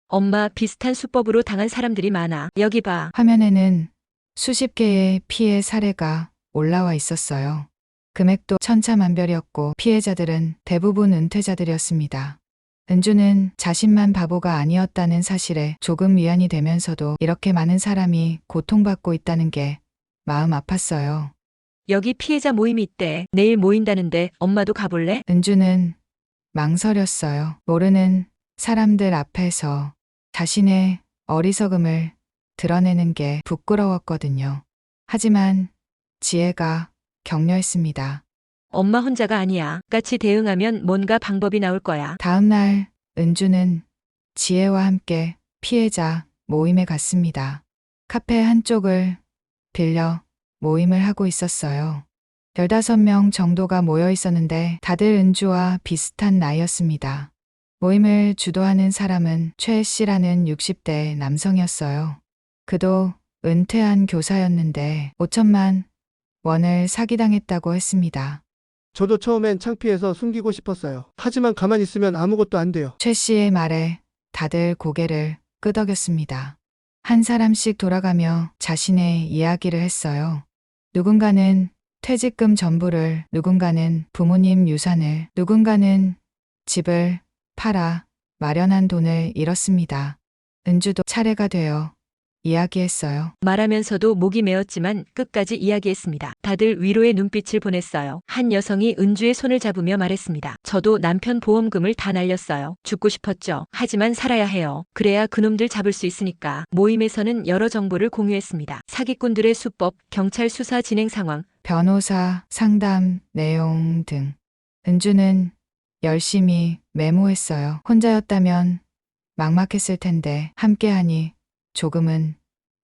엄마, 비슷한 수법으로 당한 사람들이 많아. 여기 봐. 화면에는 수십 개의 피해 사례가 올라와 있었어요. 금액도 천차만별이었고 피해자들은 대부분 은퇴자들이었습니다. 은주는 자신만 바보가 아니었다는 사실에 조금 위안이 되면서도 이렇게 많은 사람이 고통받고 있다는 게 마음 아팠어요. 여기 피해자 모임이 있대. 내일 모인다는데 엄마도 가볼래? 은주는 망설였어요. 모르는 사람들 앞에서 자신의 어리석음을 드러내는 게 부끄러웠거든요. 하지만 지혜가 격려했습니다. 엄마 혼자가 아니야. 같이 대응하면 뭔가 방법이 나올 거야. 다음 날 은주는 지혜와 함께 피해자 모임에 갔습니다. 카페 한쪽을 빌려 모임을 하고 있었어요. 15명 정도가 모여 있었는데 다들 은주와 비슷한 나이였습니다. 모임을 주도하는 사람은 최 씨라는 60대 남성이었어요. 그도 은퇴한 교사였는데 5천만 원을 사기당했다고 했습니다. 저도 처음엔 창피해서 숨기고 싶었어요. 하지만 가만히 있으면 아무것도 안 돼요. 최 씨의 말에 다들 고개를 끄덕였습니다. 한 사람씩 돌아가며 자신의 이야기를 했어요. 누군가는 퇴직금 전부를, 누군가는 부모님 유산을, 누군가는 집을 팔아 마련한 돈을 잃었습니다. 은주도 차례가 되어 이야기했어요. 말하면서도 목이 메었지만 끝까지 이야기했습니다. 다들 위로의 눈빛을 보냈어요. 한 여성이 은주의 손을 잡으며 말했습니다. 저도 남편 보험금을 다 날렸어요. 죽고 싶었죠. 하지만 살아야 해요. 그래야 그놈들 잡을 수 있으니까. 모임에서는 여러 정보를 공유했습니다. 사기꾼들의 수법, 경찰 수사 진행 상황, 변호사, 상담, 내용 등. 은주는 열심히 메모했어요. 혼자였다면 막막했을 텐데 함께하니 조금은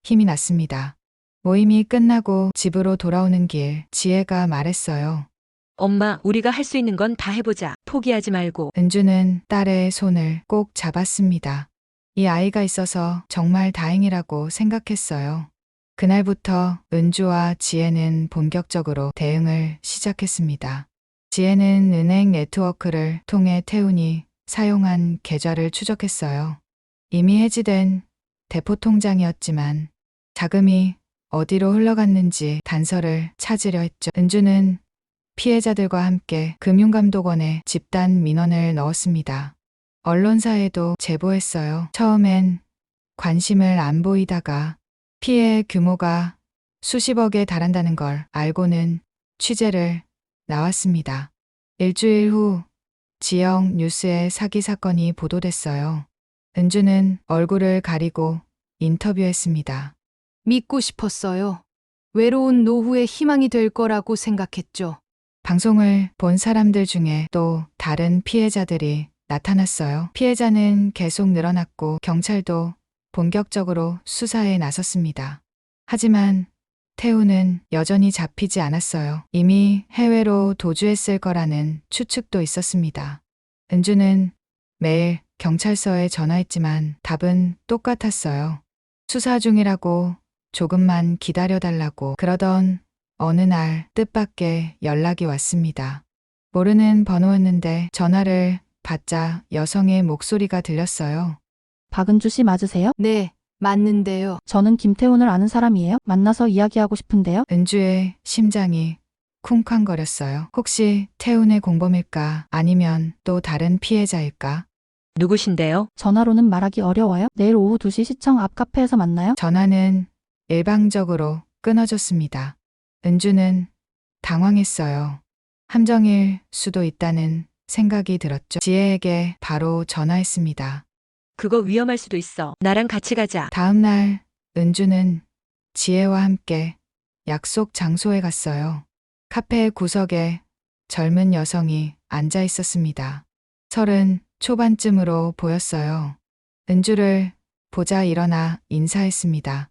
힘이 났습니다. 모임이 끝나고 집으로 돌아오는 길 지혜가 말했어요. 엄마, 우리가 할 수 있는 건 다 해보자. 포기하지 말고. 은주는 딸의 손을 꼭 잡았습니다. 이 아이가 있어서 정말 다행이라고 생각했어요. 그날부터 은주와 지혜는 본격적으로 대응을 시작했습니다. 지혜는 은행 네트워크를 통해 태훈이 사용한 계좌를 추적했어요. 이미 해지된 대포 통장이었지만 자금이 어디로 흘러갔는지 단서를 찾으려 했죠. 은주는 피해자들과 함께 금융감독원에 집단 민원을 넣었습니다. 언론사에도 제보했어요. 처음엔 관심을 안 보이다가 피해 규모가 수십억에 달한다는 걸 알고는 취재를 나왔습니다. 일주일 후 지역 뉴스에 사기 사건이 보도됐어요. 은주는 얼굴을 가리고 인터뷰했습니다. 믿고 싶었어요. 외로운 노후의 희망이 될 거라고 생각했죠. 방송을 본 사람들 중에 또 다른 피해자들이 나타났어요. 피해자는 계속 늘어났고 경찰도 본격적으로 수사에 나섰습니다. 하지만 태우는 여전히 잡히지 않았어요. 이미 해외로 도주했을 거라는 추측도 있었습니다. 은주는 매일 경찰서에 전화했지만 답은 똑같았어요. 수사 중이라고, 조금만 기다려달라고. 그러던 어느 날 뜻밖의 연락이 왔습니다. 모르는 번호였는데 전화를 받자 여성의 목소리가 들렸어요. 박은주 씨 맞으세요? 네, 맞는데요. 저는 김태훈을 아는 사람이에요. 만나서 이야기하고 싶은데요. 은주의 심장이 쿵쾅거렸어요. 혹시 태훈의 공범일까? 아니면 또 다른 피해자일까? 누구신데요? 전화로는 말하기 어려워요. 내일 오후 2시 시청 앞 카페에서 만나요. 전화는 일방적으로 끊어졌습니다. 은주는 당황했어요. 함정일 수도 있다는 생각이 들었죠. 지혜에게 바로 전화했습니다. 그거 위험할 수도 있어. 나랑 같이 가자. 다음 날 은주는 지혜와 함께 약속 장소에 갔어요. 카페 구석에 젊은 여성이 앉아 있었습니다. 30 초반쯤으로 보였어요. 은주를 보자 일어나 인사했습니다.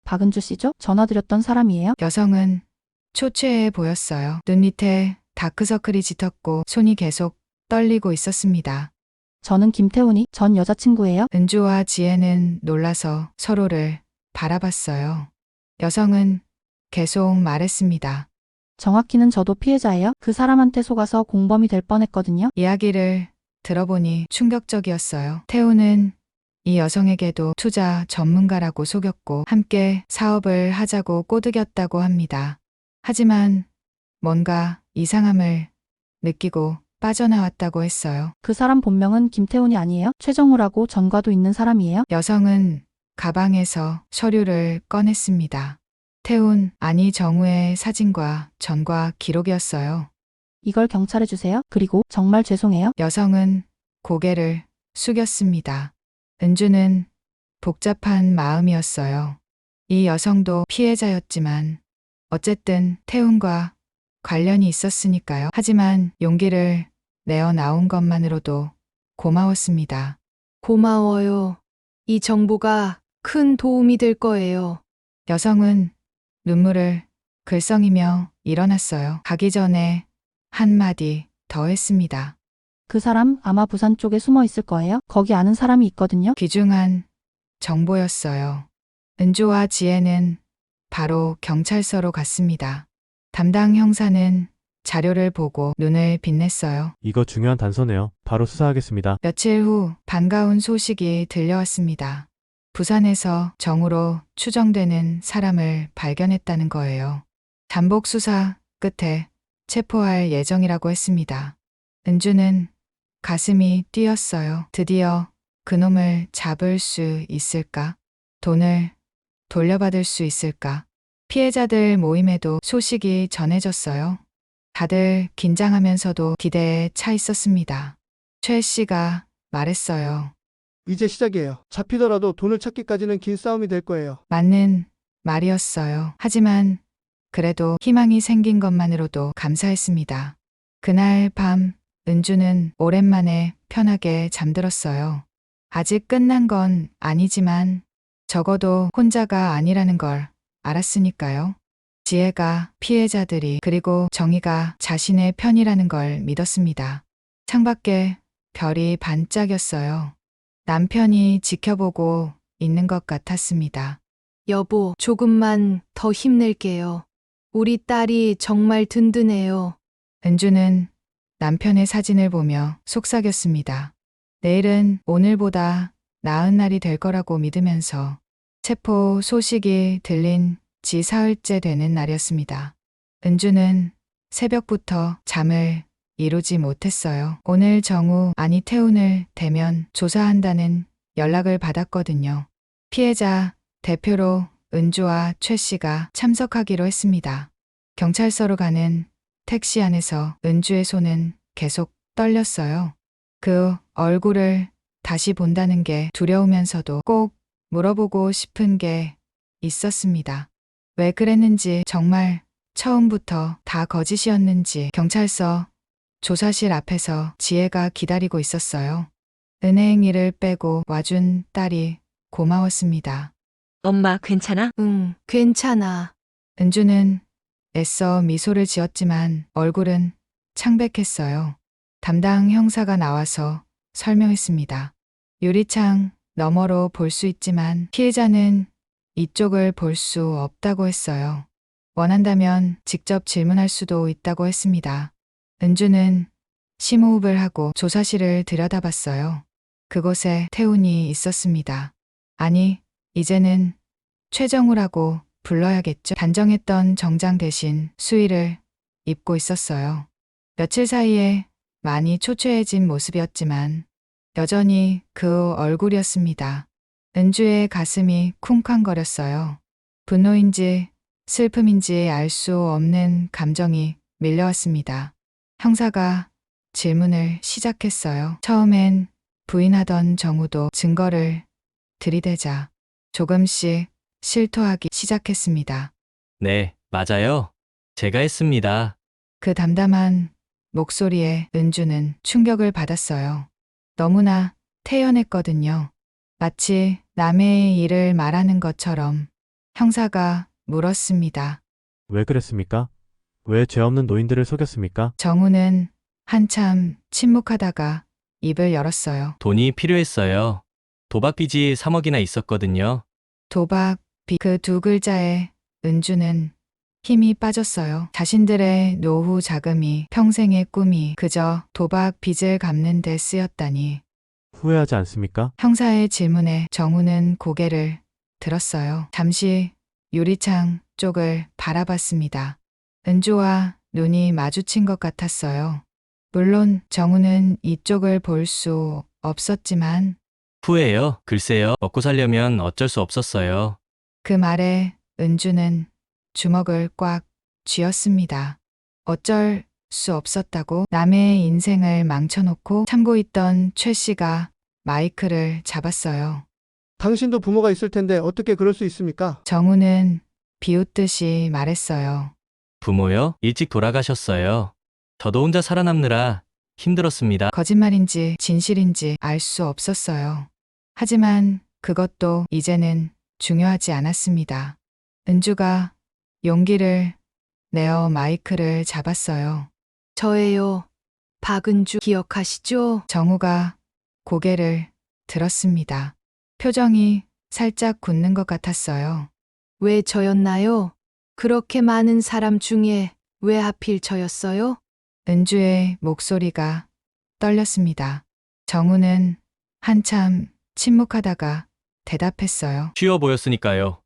박은주 씨죠? 전화드렸던 사람이에요. 여성은 초췌해 보였어요. 눈 밑에 다크서클이 짙었고 손이 계속 떨리고 있었습니다. 저는 김태훈이 전 여자친구예요. 은주와 지혜는 놀라서 서로를 바라봤어요. 여성은 계속 말했습니다. 정확히는 저도 피해자예요. 그 사람한테 속아서 공범이 될 뻔했거든요. 이야기를 들어보니 충격적이었어요. 태우는 이 여성에게도 투자 전문가라고 속였고 함께 사업을 하자고 꼬드겼다고 합니다. 하지만 뭔가 이상함을 느끼고 빠져나왔다고 했어요. 그 사람 본명은 김태훈이 아니에요. 최정우라고 전과도 있는 사람이에요. 여성은 가방에서 서류를 꺼냈습니다. 태훈, 아니 정우의 사진과 전과 기록이었어요. 이걸 경찰에 주세요. 그리고 정말 죄송해요. 여성은 고개를 숙였습니다. 은주는 복잡한 마음이었어요. 이 여성도 피해자였지만 어쨌든 태훈과 관련이 있었으니까요. 하지만 용기를 내어 나온 것만으로도 고마웠습니다. 고마워요. 이 정보가 큰 도움이 될 거예요. 여성은 눈물을 글썽이며 일어났어요. 가기 전에 한마디 더 했습니다. 그 사람 아마 부산 쪽에 숨어 있을 거예요. 거기 아는 사람이 있거든요. 귀중한 정보였어요. 은주와 지혜는 바로 경찰서로 갔습니다. 담당 형사는 자료를 보고 눈을 빛냈어요. 이거 중요한 단서네요. 바로 수사하겠습니다. 며칠 후 반가운 소식이 들려왔습니다. 부산에서 정우로 추정되는 사람을 발견했다는 거예요. 잠복 수사 끝에 체포할 예정이라고 했습니다. 은주는 가슴이 뛰었어요. 드디어 그놈을 잡을 수 있을까? 돈을 돌려받을 수 있을까? 피해자들 모임에도 소식이 전해졌어요. 다들 긴장하면서도 기대에 차 있었습니다. 최 씨가 말했어요. 이제 시작이에요. 잡히더라도 돈을 찾기까지는 긴 싸움이 될 거예요. 맞는 말이었어요. 하지만 그래도 희망이 생긴 것만으로도 감사했습니다. 그날 밤 은주는 오랜만에 편하게 잠들었어요. 아직 끝난 건 아니지만 적어도 혼자가 아니라는 걸 알았으니까요. 지혜가 피해자들이 그리고 정의가 자신의 편이라는 걸 믿었습니다. 창밖에 별이 반짝였어요. 남편이 지켜보고 있는 것 같았습니다. 여보, 조금만 더 힘낼게요. 우리 딸이 정말 든든해요. 은주는 남편의 사진을 보며 속삭였습니다. 내일은 오늘보다 나은 날이 될 거라고 믿으면서 체포 소식이 들린 지 사흘째 되는 날이었습니다. 은주는 새벽부터 잠을 이루지 못했어요. 오늘 정우 아니 태훈을 대면 조사한다는 연락을 받았거든요. 피해자 대표로 은주와 최 씨가 참석하기로 했습니다. 경찰서로 가는 택시 안에서 은주의 손은 계속 떨렸어요. 그 얼굴을 다시 본다는 게 두려우면서도 꼭 물어보고 싶은 게 있었습니다. 왜 그랬는지, 정말 처음부터 다 거짓이었는지. 경찰서 조사실 앞에서 지혜가 기다리고 있었어요. 은행 일을 빼고 와준 딸이 고마웠습니다. 엄마 괜찮아? 응, 괜찮아. 은주는 애써 미소를 지었지만 얼굴은 창백했어요. 담당 형사가 나와서 설명했습니다. 유리창 너머로 볼 수 있지만 피해자는 이쪽을 볼 수 없다고 했어요. 원한다면 직접 질문할 수도 있다고 했습니다. 은주는 심호흡을 하고 조사실을 들여다봤어요. 그곳에 태훈이 있었습니다. 아니, 이제는 최정우라고 불러야겠죠. 단정했던 정장 대신 수의를 입고 있었어요. 며칠 사이에 많이 초췌해진 모습이었지만 여전히 그 얼굴이었습니다. 은주의 가슴이 쿵쾅거렸어요. 분노인지 슬픔인지 알 수 없는 감정이 밀려왔습니다. 형사가 질문을 시작했어요. 처음엔 부인하던 정우도 증거를 들이대자 조금씩 실토하기 시작했습니다. 네, 맞아요. 제가 했습니다. 그 담담한 목소리에 은주는 충격을 받았어요. 너무나 태연했거든요. 마치 남의 일을 말하는 것처럼. 형사가 물었습니다. 왜 그랬습니까? 왜 죄 없는 노인들을 속였습니까? 정우는 한참 침묵하다가 입을 열었어요. 돈이 필요했어요. 도박 빚이 3억이나 있었거든요. 도박, 빚, 그 두 글자에 은주는 힘이 빠졌어요. 자신들의 노후 자금이, 평생의 꿈이 그저 도박 빚을 갚는 데 쓰였다니. 후회하지 않습니까? 형사의 질문에 정우는 고개를 들었어요. 잠시 유리창 쪽을 바라봤습니다. 은주와 눈이 마주친 것 같았어요. 물론 정우는 이쪽을 볼 수 없었지만 후회요? 글쎄요. 먹고 살려면 어쩔 수 없었어요. 그 말에 은주는 주먹을 꽉 쥐었습니다. 어쩔 수 없었다고? 남의 인생을 망쳐놓고 참고 있던 최 씨가 마이크를 잡았어요. 당신도 부모가 있을 텐데 어떻게 그럴 수 있습니까? 정우는 비웃듯이 말했어요. 부모요? 일찍 돌아가셨어요. 저도 혼자 살아남느라 힘들었습니다. 거짓말인지 진실인지 알 수 없었어요. 하지만 그것도 이제는 중요하지 않았습니다. 은주가 용기를 내어 마이크를 잡았어요. 저예요. 박은주 기억하시죠? 정우가 고개를 들었습니다. 표정이 살짝 굳는 것 같았어요. 왜 저였나요? 그렇게 많은 사람 중에 왜 하필 저였어요? 은주의 목소리가 떨렸습니다. 정우는 한참 침묵하다가 대답했어요. 쉬워 보였으니까요.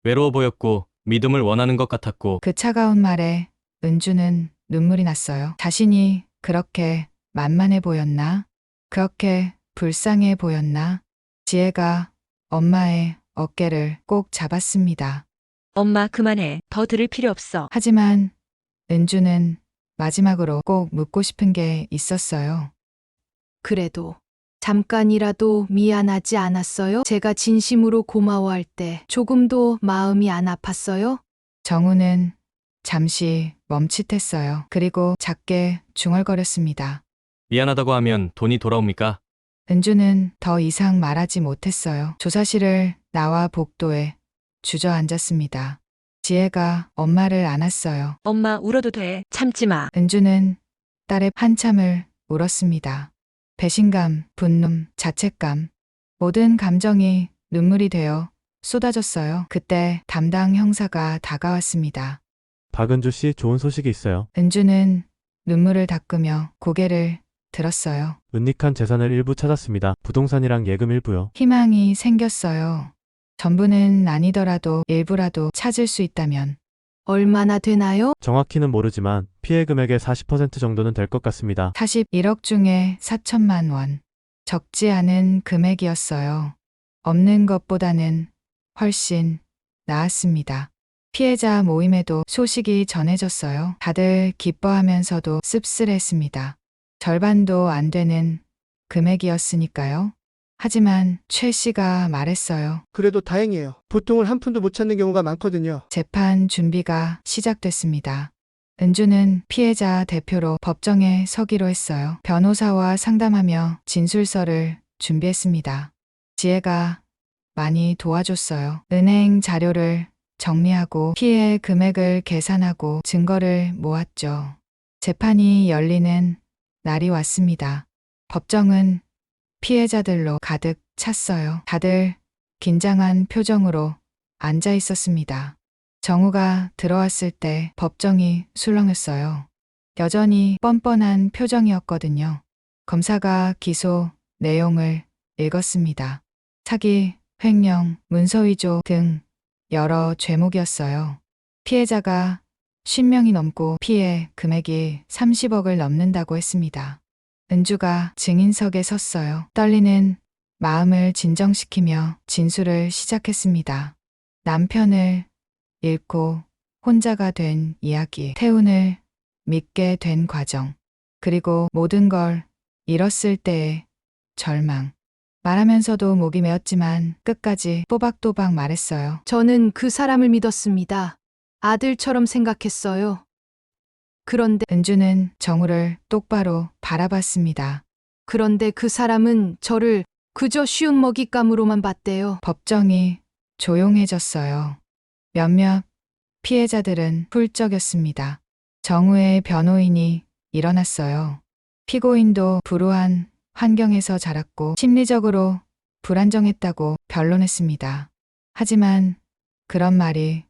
외로워 보였고 믿음을 원하는 것 같았고 그 차가운 말에 은주는 눈물이 났어요. 자신이 그렇게 만만해 보였나? 그렇게 불쌍해 보였나? 지혜가 엄마의 어깨를 꼭 잡았습니다. 엄마 그만해. 더 들을 필요 없어. 하지만 은주는 마지막으로 꼭 묻고 싶은 게 있었어요. 그래도 잠깐이라도 미안하지 않았어요? 제가 진심으로 고마워할 때 조금도 마음이 안 아팠어요? 정우는 잠시 멈칫했어요. 그리고 작게 중얼거렸습니다. 미안하다고 하면 돈이 돌아옵니까? 은주는 더 이상 말하지 못했어요. 조사실을 나와 복도에 주저앉았습니다. 지혜가 엄마를 안았어요. 엄마 울어도 돼. 참지 마. 은주는 딸의 한참을 울었습니다. 배신감, 분노, 자책감, 모든 감정이 눈물이 되어 쏟아졌어요. 그때 담당 형사가 다가왔습니다. 박은주 씨 좋은 소식이 있어요. 은주는 눈물을 닦으며 고개를 들었어요. 은닉한 재산을 일부 찾았습니다. 부동산이랑 예금 일부요. 희망이 생겼어요. 전부는 아니더라도 일부라도 찾을 수 있다면. 얼마나 되나요? 정확히는 모르지만 피해 금액의 40% 정도는 될 것 같습니다. 41억 중에 4천만 원. 적지 않은 금액이었어요. 없는 것보다는 훨씬 나았습니다. 피해자 모임에도 소식이 전해졌어요. 다들 기뻐하면서도 씁쓸했습니다. 절반도 안 되는 금액이었으니까요. 하지만 최 씨가 말했어요. 그래도 다행이에요. 보통은 한 푼도 못 찾는 경우가 많거든요. 재판 준비가 시작됐습니다. 은주는 피해자 대표로 법정에 서기로 했어요. 변호사와 상담하며 진술서를 준비했습니다. 지혜가 많이 도와줬어요. 은행 자료를 정리하고 피해 금액을 계산하고 증거를 모았죠. 재판이 열리는 날이 왔습니다. 법정은 피해자들로 가득 찼어요. 다들 긴장한 표정으로 앉아 있었습니다. 정우가 들어왔을 때 법정이 술렁였어요. 여전히 뻔뻔한 표정이었거든요. 검사가 기소 내용을 읽었습니다. 사기, 횡령, 문서위조 등 여러 죄목이었어요. 피해자가 10명이 넘고 피해 금액이 30억을 넘는다고 했습니다. 은주가 증인석에 섰어요. 떨리는 마음을 진정시키며 진술을 시작했습니다. 남편을 잃고 혼자가 된 이야기, 태훈을 믿게 된 과정, 그리고 모든 걸 잃었을 때의 절망. 말하면서도 목이 메었지만 끝까지 또박또박 말했어요. 저는 그 사람을 믿었습니다. 아들처럼 생각했어요. 그런데 은주는 정우를 똑바로 바라봤습니다. 그 사람은 저를 그저 쉬운 먹잇감으로만 봤대요. 법정이 조용해졌어요. 몇몇 피해자들은 훌쩍였습니다. 정우의 변호인이 일어났어요. 피고인도 불우한 환경에서 자랐고 심리적으로 불안정했다고 변론했습니다. 하지만 그런 말이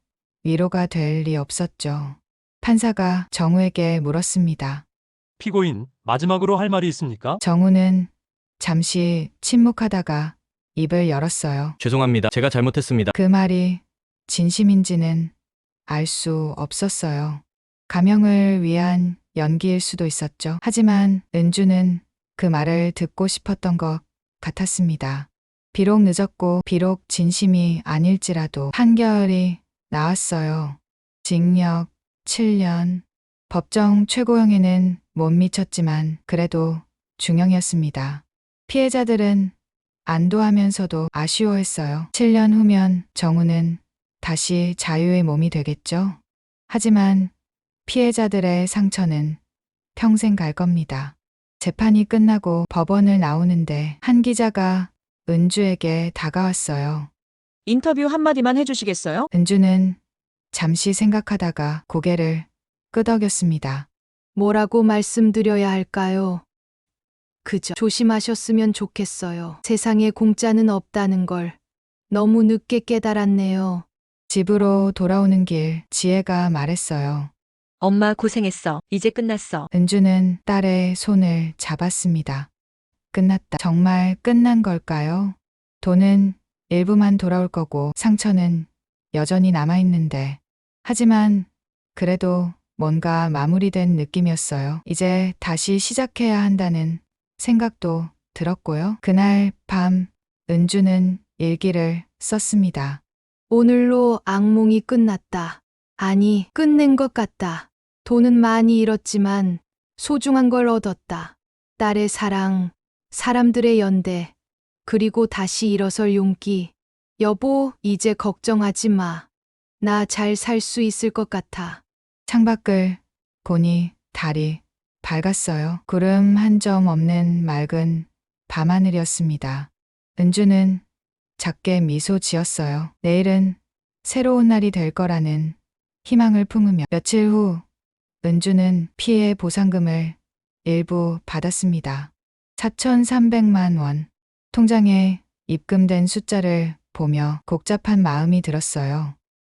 위로가 될 리 없었죠. 판사가 정우에게 물었습니다. 피고인, 마지막으로 할 말이 있습니까? 정우는 잠시 침묵하다가 입을 열었어요. 죄송합니다. 제가 잘못했습니다. 그 말이 진심인지는 알 수 없었어요. 가명을 위한 연기일 수도 있었죠. 하지만 은주는 그 말을 듣고 싶었던 것 같았습니다. 비록 늦었고 비록 진심이 아닐지라도 판결이 나왔어요. 징역 7년. 법정 최고형에는 못 미쳤지만 그래도 중형이었습니다. 피해자들은 안도하면서도 아쉬워했어요. 7년 후면 정우는 다시 자유의 몸이 되겠죠? 하지만 피해자들의 상처는 평생 갈 겁니다. 재판이 끝나고 법원을 나오는데 한 기자가 은주에게 다가왔어요. 인터뷰 한마디만 해주시겠어요? 은주는 잠시 생각하다가 고개를 끄덕였습니다. 뭐라고 말씀드려야 할까요? 그저 조심하셨으면 좋겠어요. 세상에 공짜는 없다는 걸 너무 늦게 깨달았네요. 집으로 돌아오는 길 지혜가 말했어요. 엄마 고생했어. 이제 끝났어. 은주는 딸의 손을 잡았습니다. 끝났다. 정말 끝난 걸까요? 돈은 일부만 돌아올 거고 상처는 여전히 남아있는데. 하지만 그래도 뭔가 마무리된 느낌이었어요. 이제 다시 시작해야 한다는 생각도 들었고요. 그날 밤 은주는 일기를 썼습니다. 오늘로 악몽이 끝났다. 아니, 끝낸 것 같다. 돈은 많이 잃었지만 소중한 걸 얻었다. 딸의 사랑, 사람들의 연대, 그리고 다시 일어설 용기. 여보, 이제 걱정하지 마. 나 잘 살 수 있을 것 같아. 창밖을 보니 달이 밝았어요. 구름 한 점 없는 맑은 밤하늘이었습니다. 은주는 작게 미소 지었어요. 내일은 새로운 날이 될 거라는 희망을 품으며 며칠 후 은주는 피해 보상금을 일부 받았습니다. 4,300만 원. 통장에 입금된 숫자를 보며 복잡한 마음이 들었어요.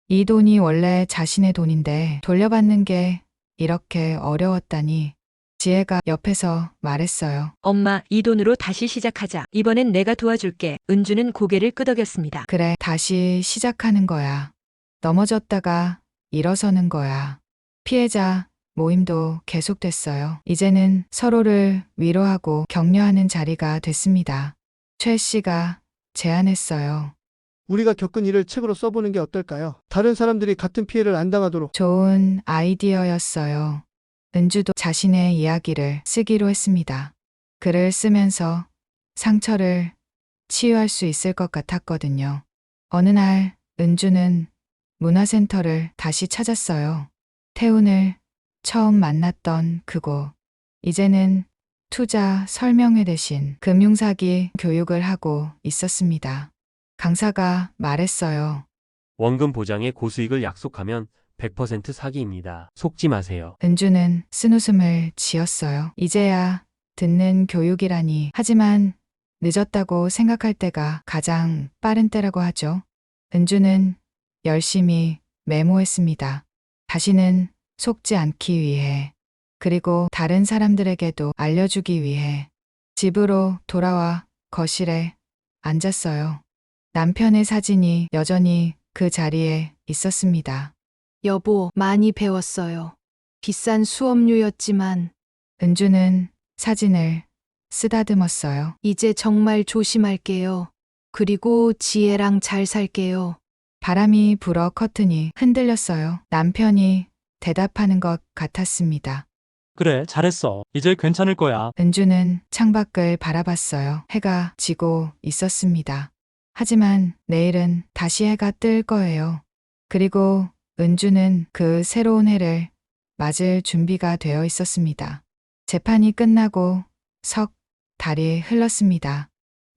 이 돈이 원래 자신의 돈인데 돌려받는 게 이렇게 어려웠다니 지혜가 옆에서 말했어요. 엄마, 이 돈으로 다시 시작하자. 이번엔 내가 도와줄게. 은주는 고개를 끄덕였습니다. 그래, 다시 시작하는 거야. 넘어졌다가 일어서는 거야. 피해자 모임도 계속됐어요. 이제는 서로를 위로하고 격려하는 자리가 됐습니다. 최 씨가 제안했어요. 우리가 겪은 일을 책으로 써보는 게 어떨까요? 다른 사람들이 같은 피해를 안 당하도록. 좋은 아이디어였어요. 은주도 자신의 이야기를 쓰기로 했습니다. 글을 쓰면서 상처를 치유할 수 있을 것 같았거든요. 어느 날 은주는 문화센터를 다시 찾았어요. 태훈을 처음 만났던 그곳. 이제는 투자 설명회 대신 금융사기 교육을 하고 있었습니다. 강사가 말했어요. 원금 보장에 고수익을 약속하면 100% 사기입니다. 속지 마세요. 은주는 쓴웃음을 지었어요. 이제야 듣는 교육이라니. 하지만 늦었다고 생각할 때가 가장 빠른 때라고 하죠. 은주는 열심히 메모했습니다. 다시는 속지 않기 위해, 그리고 다른 사람들에게도 알려주기 위해. 집으로 돌아와 거실에 앉았어요. 남편의 사진이 여전히 그 자리에 있었습니다. 여보, 많이 배웠어요. 비싼 수업료였지만 은주는 사진을 쓰다듬었어요. 이제 정말 조심할게요. 그리고 지혜랑 잘 살게요. 바람이 불어 커튼이 흔들렸어요. 남편이 대답하는 것 같았습니다. 그래, 잘했어. 이제 괜찮을 거야. 은주는 창밖을 바라봤어요. 해가 지고 있었습니다. 하지만 내일은 다시 해가 뜰 거예요. 그리고 은주는 그 새로운 해를 맞을 준비가 되어 있었습니다. 재판이 끝나고 석 달이 흘렀습니다.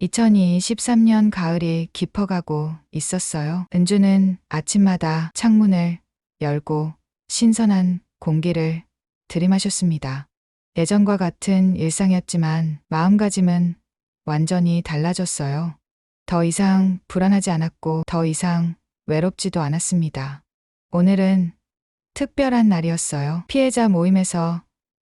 2023년 가을이 깊어가고 있었어요. 은주는 아침마다 창문을 열고 신선한 공기를 들이마셨습니다. 예전과 같은 일상이었지만 마음가짐은 완전히 달라졌어요. 더 이상 불안하지 않았고 더 이상 외롭지도 않았습니다. 오늘은 특별한 날이었어요. 피해자 모임에서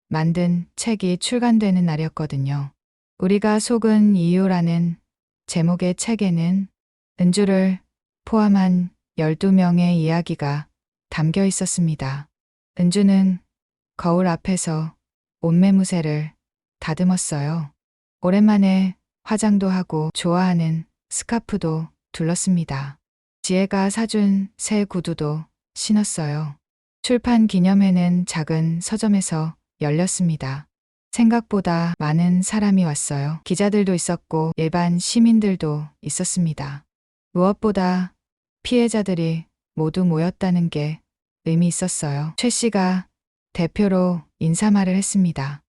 만든 책이 출간되는 날이었거든요. 우리가 속은 이유라는 제목의 책에는 은주를 포함한 12명의 이야기가 담겨 있었습니다. 은주는 거울 앞에서 옷매무새를 다듬었어요. 오랜만에 화장도 하고 좋아하는 스카프도 둘렀습니다. 지혜가 사준 새 구두도 신었어요. 출판 기념회는 작은 서점에서 열렸습니다. 생각보다 많은 사람이 왔어요. 기자들도 있었고 일반 시민들도 있었습니다. 무엇보다 피해자들이 모두 모였다는 게 의미 있었어요. 최 씨가 대표로 인사말을 했습니다.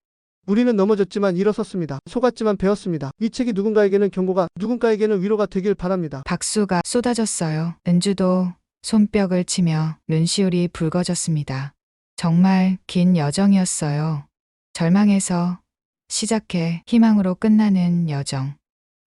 우리는 넘어졌지만 일어섰습니다. 속았지만 배웠습니다. 이 책이 누군가에게는 경고가, 누군가에게는 위로가 되길 바랍니다. 박수가 쏟아졌어요. 은주도 손뼉을 치며 눈시울이 붉어졌습니다. 정말 긴 여정이었어요. 절망에서 시작해 희망으로 끝나는 여정.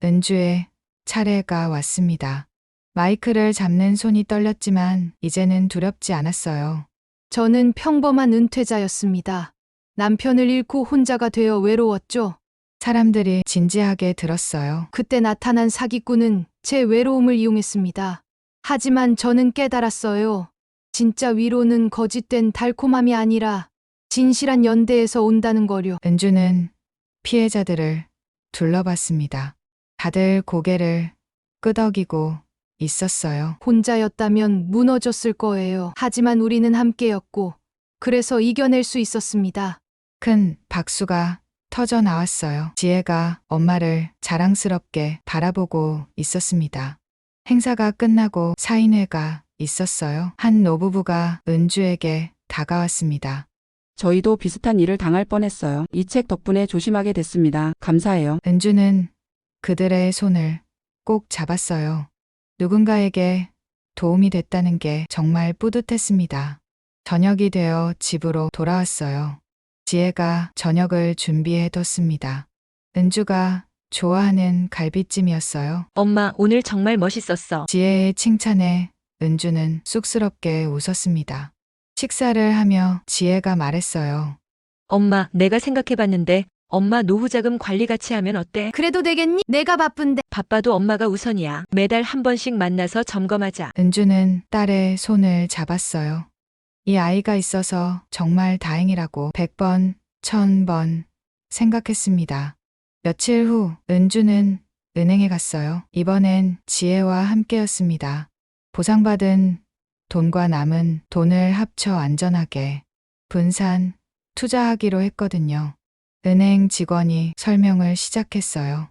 은주의 차례가 왔습니다. 마이크를 잡는 손이 떨렸지만 이제는 두렵지 않았어요. 저는 평범한 은퇴자였습니다. 남편을 잃고 혼자가 되어 외로웠죠. 사람들이 진지하게 들었어요. 그때 나타난 사기꾼은 제 외로움을 이용했습니다. 하지만 저는 깨달았어요. 진짜 위로는 거짓된 달콤함이 아니라 진실한 연대에서 온다는 거요. 은주는 피해자들을 둘러봤습니다. 다들 고개를 끄덕이고 있었어요. 혼자였다면 무너졌을 거예요. 하지만 우리는 함께였고, 그래서 이겨낼 수 있었습니다. 큰 박수가 터져 나왔어요. 지혜가 엄마를 자랑스럽게 바라보고 있었습니다. 행사가 끝나고 사인회가 있었어요. 한 노부부가 은주에게 다가왔습니다. 저희도 비슷한 일을 당할 뻔했어요. 이 책 덕분에 조심하게 됐습니다. 감사해요. 은주는 그들의 손을 꼭 잡았어요. 누군가에게 도움이 됐다는 게 정말 뿌듯했습니다. 저녁이 되어 집으로 돌아왔어요. 지혜가 저녁을 준비해뒀습니다. 은주가 좋아하는 갈비찜이었어요. 엄마, 오늘 정말 멋있었어. 지혜의 칭찬에 은주는 쑥스럽게 웃었습니다. 식사를 하며 지혜가 말했어요. 엄마, 내가 생각해봤는데 엄마 노후자금 관리 같이 하면 어때? 그래도 되겠니? 내가 바쁜데. 바빠도 엄마가 우선이야. 매달 한 번씩 만나서 점검하자. 은주는 딸의 손을 잡았어요. 이 아이가 있어서 정말 다행이라고 100번, 1000번 생각했습니다. 며칠 후 은주는 은행에 갔어요. 이번엔 지혜와 함께였습니다. 보상받은 돈과 남은 돈을 합쳐 안전하게 분산, 투자하기로 했거든요. 은행 직원이 설명을 시작했어요.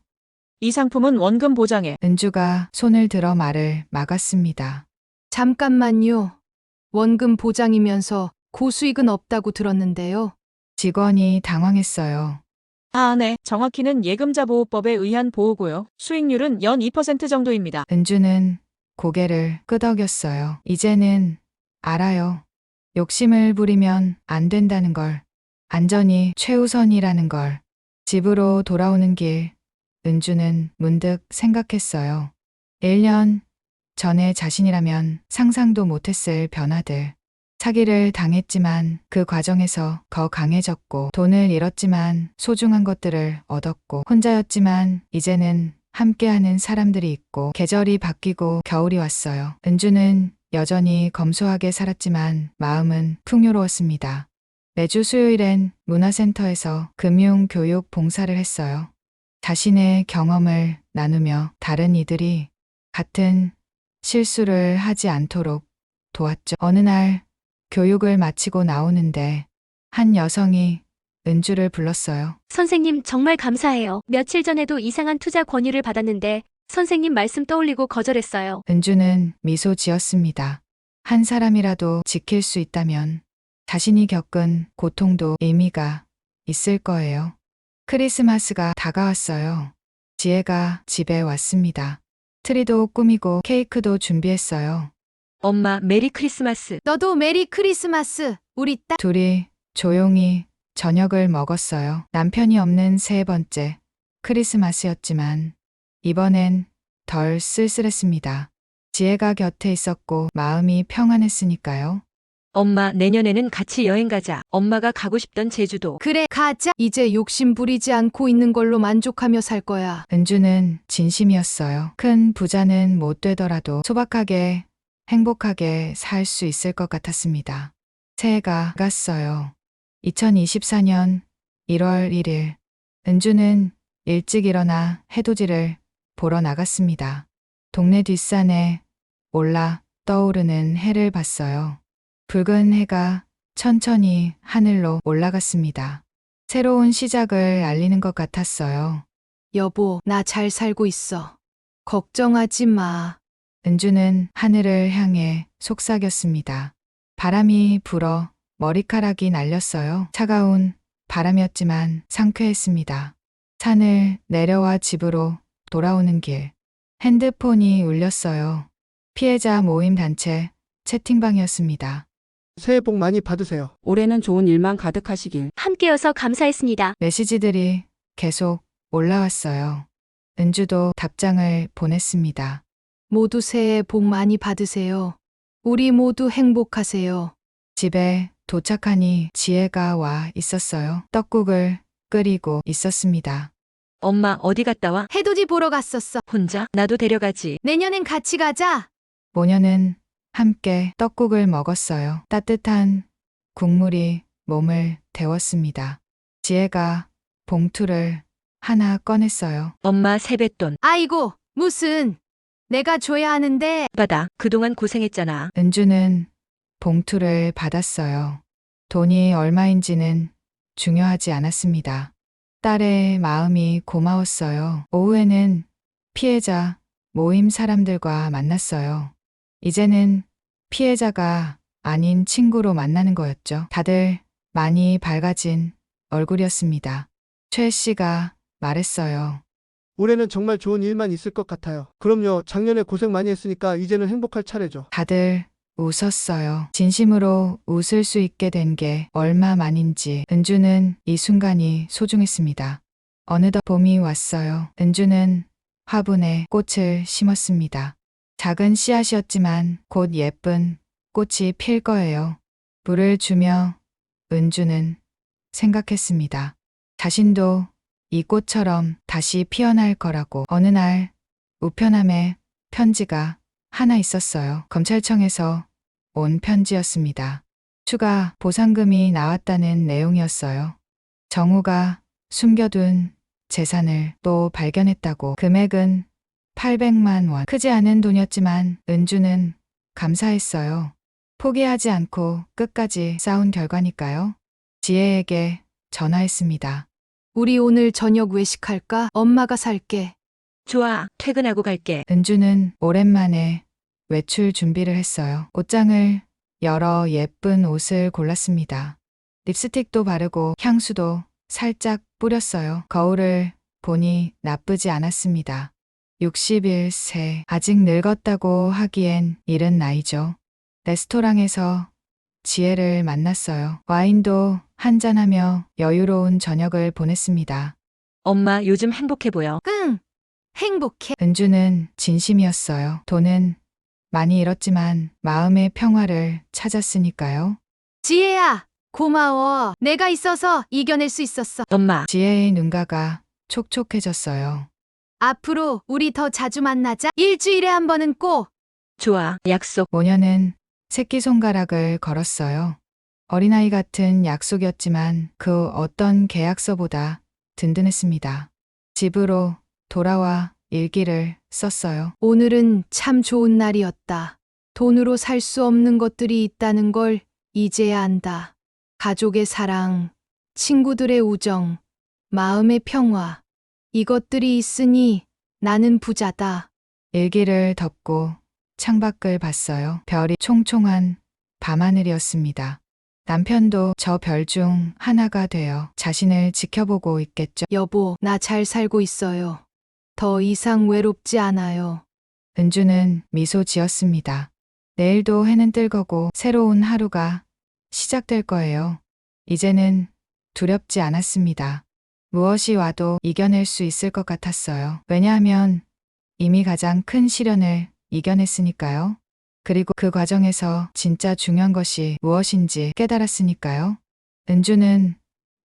이 상품은 원금 보장에 은주가 손을 들어 말을 막았습니다. 잠깐만요. 원금 보장이면서 고수익은 없다고 들었는데요. 직원이 당황했어요. 아, 네. 정확히는 예금자 보호법에 의한 보호고요. 수익률은 연 2% 정도입니다. 은주는 고개를 끄덕였어요. 이제는 알아요. 욕심을 부리면 안 된다는 걸. 안전이 최우선이라는 걸. 집으로 돌아오는 길, 은주는 문득 생각했어요. 1년 전에 자신이라면 상상도 못했을 변화들. 사기를 당했지만 그 과정에서 더 강해졌고, 돈을 잃었지만 소중한 것들을 얻었고, 혼자였지만 이제는 함께하는 사람들이 있고, 계절이 바뀌고 겨울이 왔어요. 은주는 여전히 검소하게 살았지만 마음은 풍요로웠습니다. 매주 수요일엔 문화센터에서 금융교육 봉사를 했어요. 자신의 경험을 나누며 다른 이들이 같은 실수를 하지 않도록 도왔죠. 어느 날 교육을 마치고 나오는데 한 여성이 은주를 불렀어요. 선생님 정말 감사해요. 며칠 전에도 이상한 투자 권유를 받았는데 선생님 말씀 떠올리고 거절했어요. 은주는 미소 지었습니다. 한 사람이라도 지킬 수 있다면 자신이 겪은 고통도 의미가 있을 거예요. 크리스마스가 다가왔어요. 지혜가 집에 왔습니다. 트리도 꾸미고 케이크도 준비했어요. 엄마, 메리 크리스마스. 너도 메리 크리스마스. 우리 딸. 둘이 조용히 저녁을 먹었어요. 남편이 없는 세 번째 크리스마스였지만 이번엔 덜 쓸쓸했습니다. 지혜가 곁에 있었고 마음이 평안했으니까요. 엄마, 내년에는 같이 여행 가자. 엄마가 가고 싶던 제주도. 그래, 가자. 이제 욕심 부리지 않고 있는 걸로 만족하며 살 거야. 은주는 진심이었어요. 큰 부자는 못 되더라도 소박하게 행복하게 살 수 있을 것 같았습니다. 새해가 갔어요. 2024년 1월 1일 은주는 일찍 일어나 해돋이를 보러 나갔습니다. 동네 뒷산에 올라 떠오르는 해를 봤어요. 붉은 해가 천천히 하늘로 올라갔습니다. 새로운 시작을 알리는 것 같았어요. 여보, 나 잘 살고 있어. 걱정하지 마. 은주는 하늘을 향해 속삭였습니다. 바람이 불어 머리카락이 날렸어요. 차가운 바람이었지만 상쾌했습니다. 산을 내려와 집으로 돌아오는 길. 핸드폰이 울렸어요. 피해자 모임 단체 채팅방이었습니다. 새해 복 많이 받으세요. 올해는 좋은 일만 가득하시길. 함께여서 감사했습니다. 메시지들이 계속 올라왔어요. 은주도 답장을 보냈습니다. 모두 새해 복 많이 받으세요. 우리 모두 행복하세요. 집에 도착하니 지혜가 와 있었어요. 떡국을 끓이고 있었습니다. 엄마, 어디 갔다 와? 해돋이 보러 갔었어. 혼자? 나도 데려가지. 내년엔 같이 가자. 모녀는 함께 떡국을 먹었어요. 따뜻한 국물이 몸을 데웠습니다. 지혜가 봉투를 하나 꺼냈어요. 엄마, 세뱃돈. 아이고, 무슨. 내가 줘야 하는데. 받아. 그동안 고생했잖아. 은주는 봉투를 받았어요. 돈이 얼마인지는 중요하지 않았습니다. 딸의 마음이 고마웠어요. 오후에는 피해자 모임 사람들과 만났어요. 이제는 피해자가 아닌 친구로 만나는 거였죠. 다들 많이 밝아진 얼굴이었습니다. 최 씨가 말했어요. 올해는 정말 좋은 일만 있을 것 같아요. 그럼요. 작년에 고생 많이 했으니까 이제는 행복할 차례죠. 다들 웃었어요. 진심으로 웃을 수 있게 된 게 얼마만인지 은주는 이 순간이 소중했습니다. 어느덧 봄이 왔어요. 은주는 화분에 꽃을 심었습니다. 작은 씨앗이었지만 곧 예쁜 꽃이 필 거예요. 물을 주며 은주는 생각했습니다. 자신도 이 꽃처럼 다시 피어날 거라고. 어느 날 우편함에 편지가 하나 있었어요. 검찰청에서 온 편지였습니다. 추가 보상금이 나왔다는 내용이었어요. 정우가 숨겨둔 재산을 또 발견했다고. 금액은 800만 원. 크지 않은 돈이었지만 은주는 감사했어요. 포기하지 않고 끝까지 싸운 결과니까요. 지혜에게 전화했습니다. 우리 오늘 저녁 외식할까? 엄마가 살게. 좋아, 퇴근하고 갈게. 은주는 오랜만에 외출 준비를 했어요. 옷장을 열어 예쁜 옷을 골랐습니다. 립스틱도 바르고 향수도 살짝 뿌렸어요. 거울을 보니 나쁘지 않았습니다. 61세. 아직 늙었다고 하기엔 이른 나이죠. 레스토랑에서 지혜를 만났어요. 와인도 한잔하며 여유로운 저녁을 보냈습니다. 엄마 요즘 행복해 보여. 응, 행복해. 은주는 진심이었어요. 돈은 많이 잃었지만 마음의 평화를 찾았으니까요. 지혜야, 고마워. 내가 있어서 이겨낼 수 있었어. 엄마, 지혜의 눈가가 촉촉해졌어요. 앞으로 우리 더 자주 만나자. 일주일에 한 번은 꼭. 좋아, 약속. 모녀는 새끼손가락을 걸었어요. 어린아이 같은 약속이었지만 그 어떤 계약서보다 든든했습니다. 집으로 돌아와 일기를 썼어요. 오늘은 참 좋은 날이었다. 돈으로 살 수 없는 것들이 있다는 걸 이제야 안다. 가족의 사랑, 친구들의 우정, 마음의 평화. 이것들이 있으니 나는 부자다. 일기를 덮고 창밖을 봤어요. 별이 총총한 밤하늘이었습니다. 남편도 저 별 중 하나가 되어 자신을 지켜보고 있겠죠. 여보, 나 잘 살고 있어요. 더 이상 외롭지 않아요. 은주는 미소 지었습니다. 내일도 해는 뜰 거고 새로운 하루가 시작될 거예요. 이제는 두렵지 않았습니다. 무엇이 와도 이겨낼 수 있을 것 같았어요. 왜냐하면 이미 가장 큰 시련을 이겨냈으니까요. 그리고 그 과정에서 진짜 중요한 것이 무엇인지 깨달았으니까요. 은주는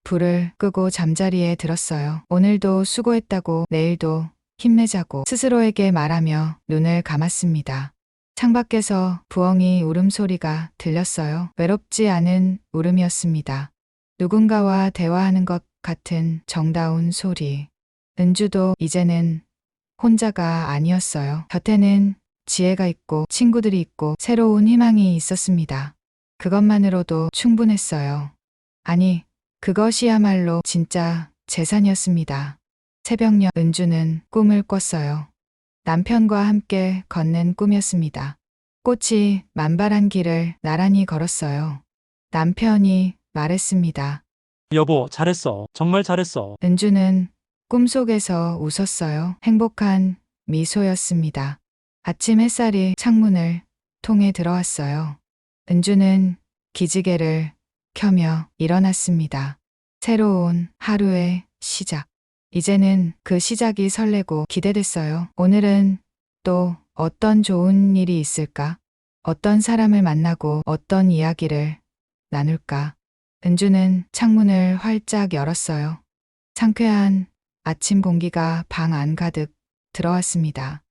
불을 끄고 잠자리에 들었어요. 오늘도 수고했다고, 내일도 힘내자고 스스로에게 말하며 눈을 감았습니다. 창밖에서 부엉이 울음소리가 들렸어요. 외롭지 않은 울음이었습니다. 누군가와 대화하는 것 같은 정다운 소리. 은주도 이제는 혼자가 아니었어요. 곁에는 지혜가 있고 친구들이 있고 새로운 희망이 있었습니다. 그것만으로도 충분했어요. 아니, 그것이야말로 진짜 재산이었습니다. 새벽녘 은주는 꿈을 꿨어요. 남편과 함께 걷는 꿈이었습니다. 꽃이 만발한 길을 나란히 걸었어요. 남편이 말했습니다. 여보, 잘했어. 정말 잘했어. 은주는 꿈속에서 웃었어요. 행복한 미소였습니다. 아침 햇살이 창문을 통해 들어왔어요. 은주는 기지개를 켜며 일어났습니다. 새로운 하루의 시작. 이제는 그 시작이 설레고 기대됐어요. 오늘은 또 어떤 좋은 일이 있을까? 어떤 사람을 만나고 어떤 이야기를 나눌까? 은주는 창문을 활짝 열었어요. 상쾌한 아침 공기가 방 안 가득 들어왔습니다.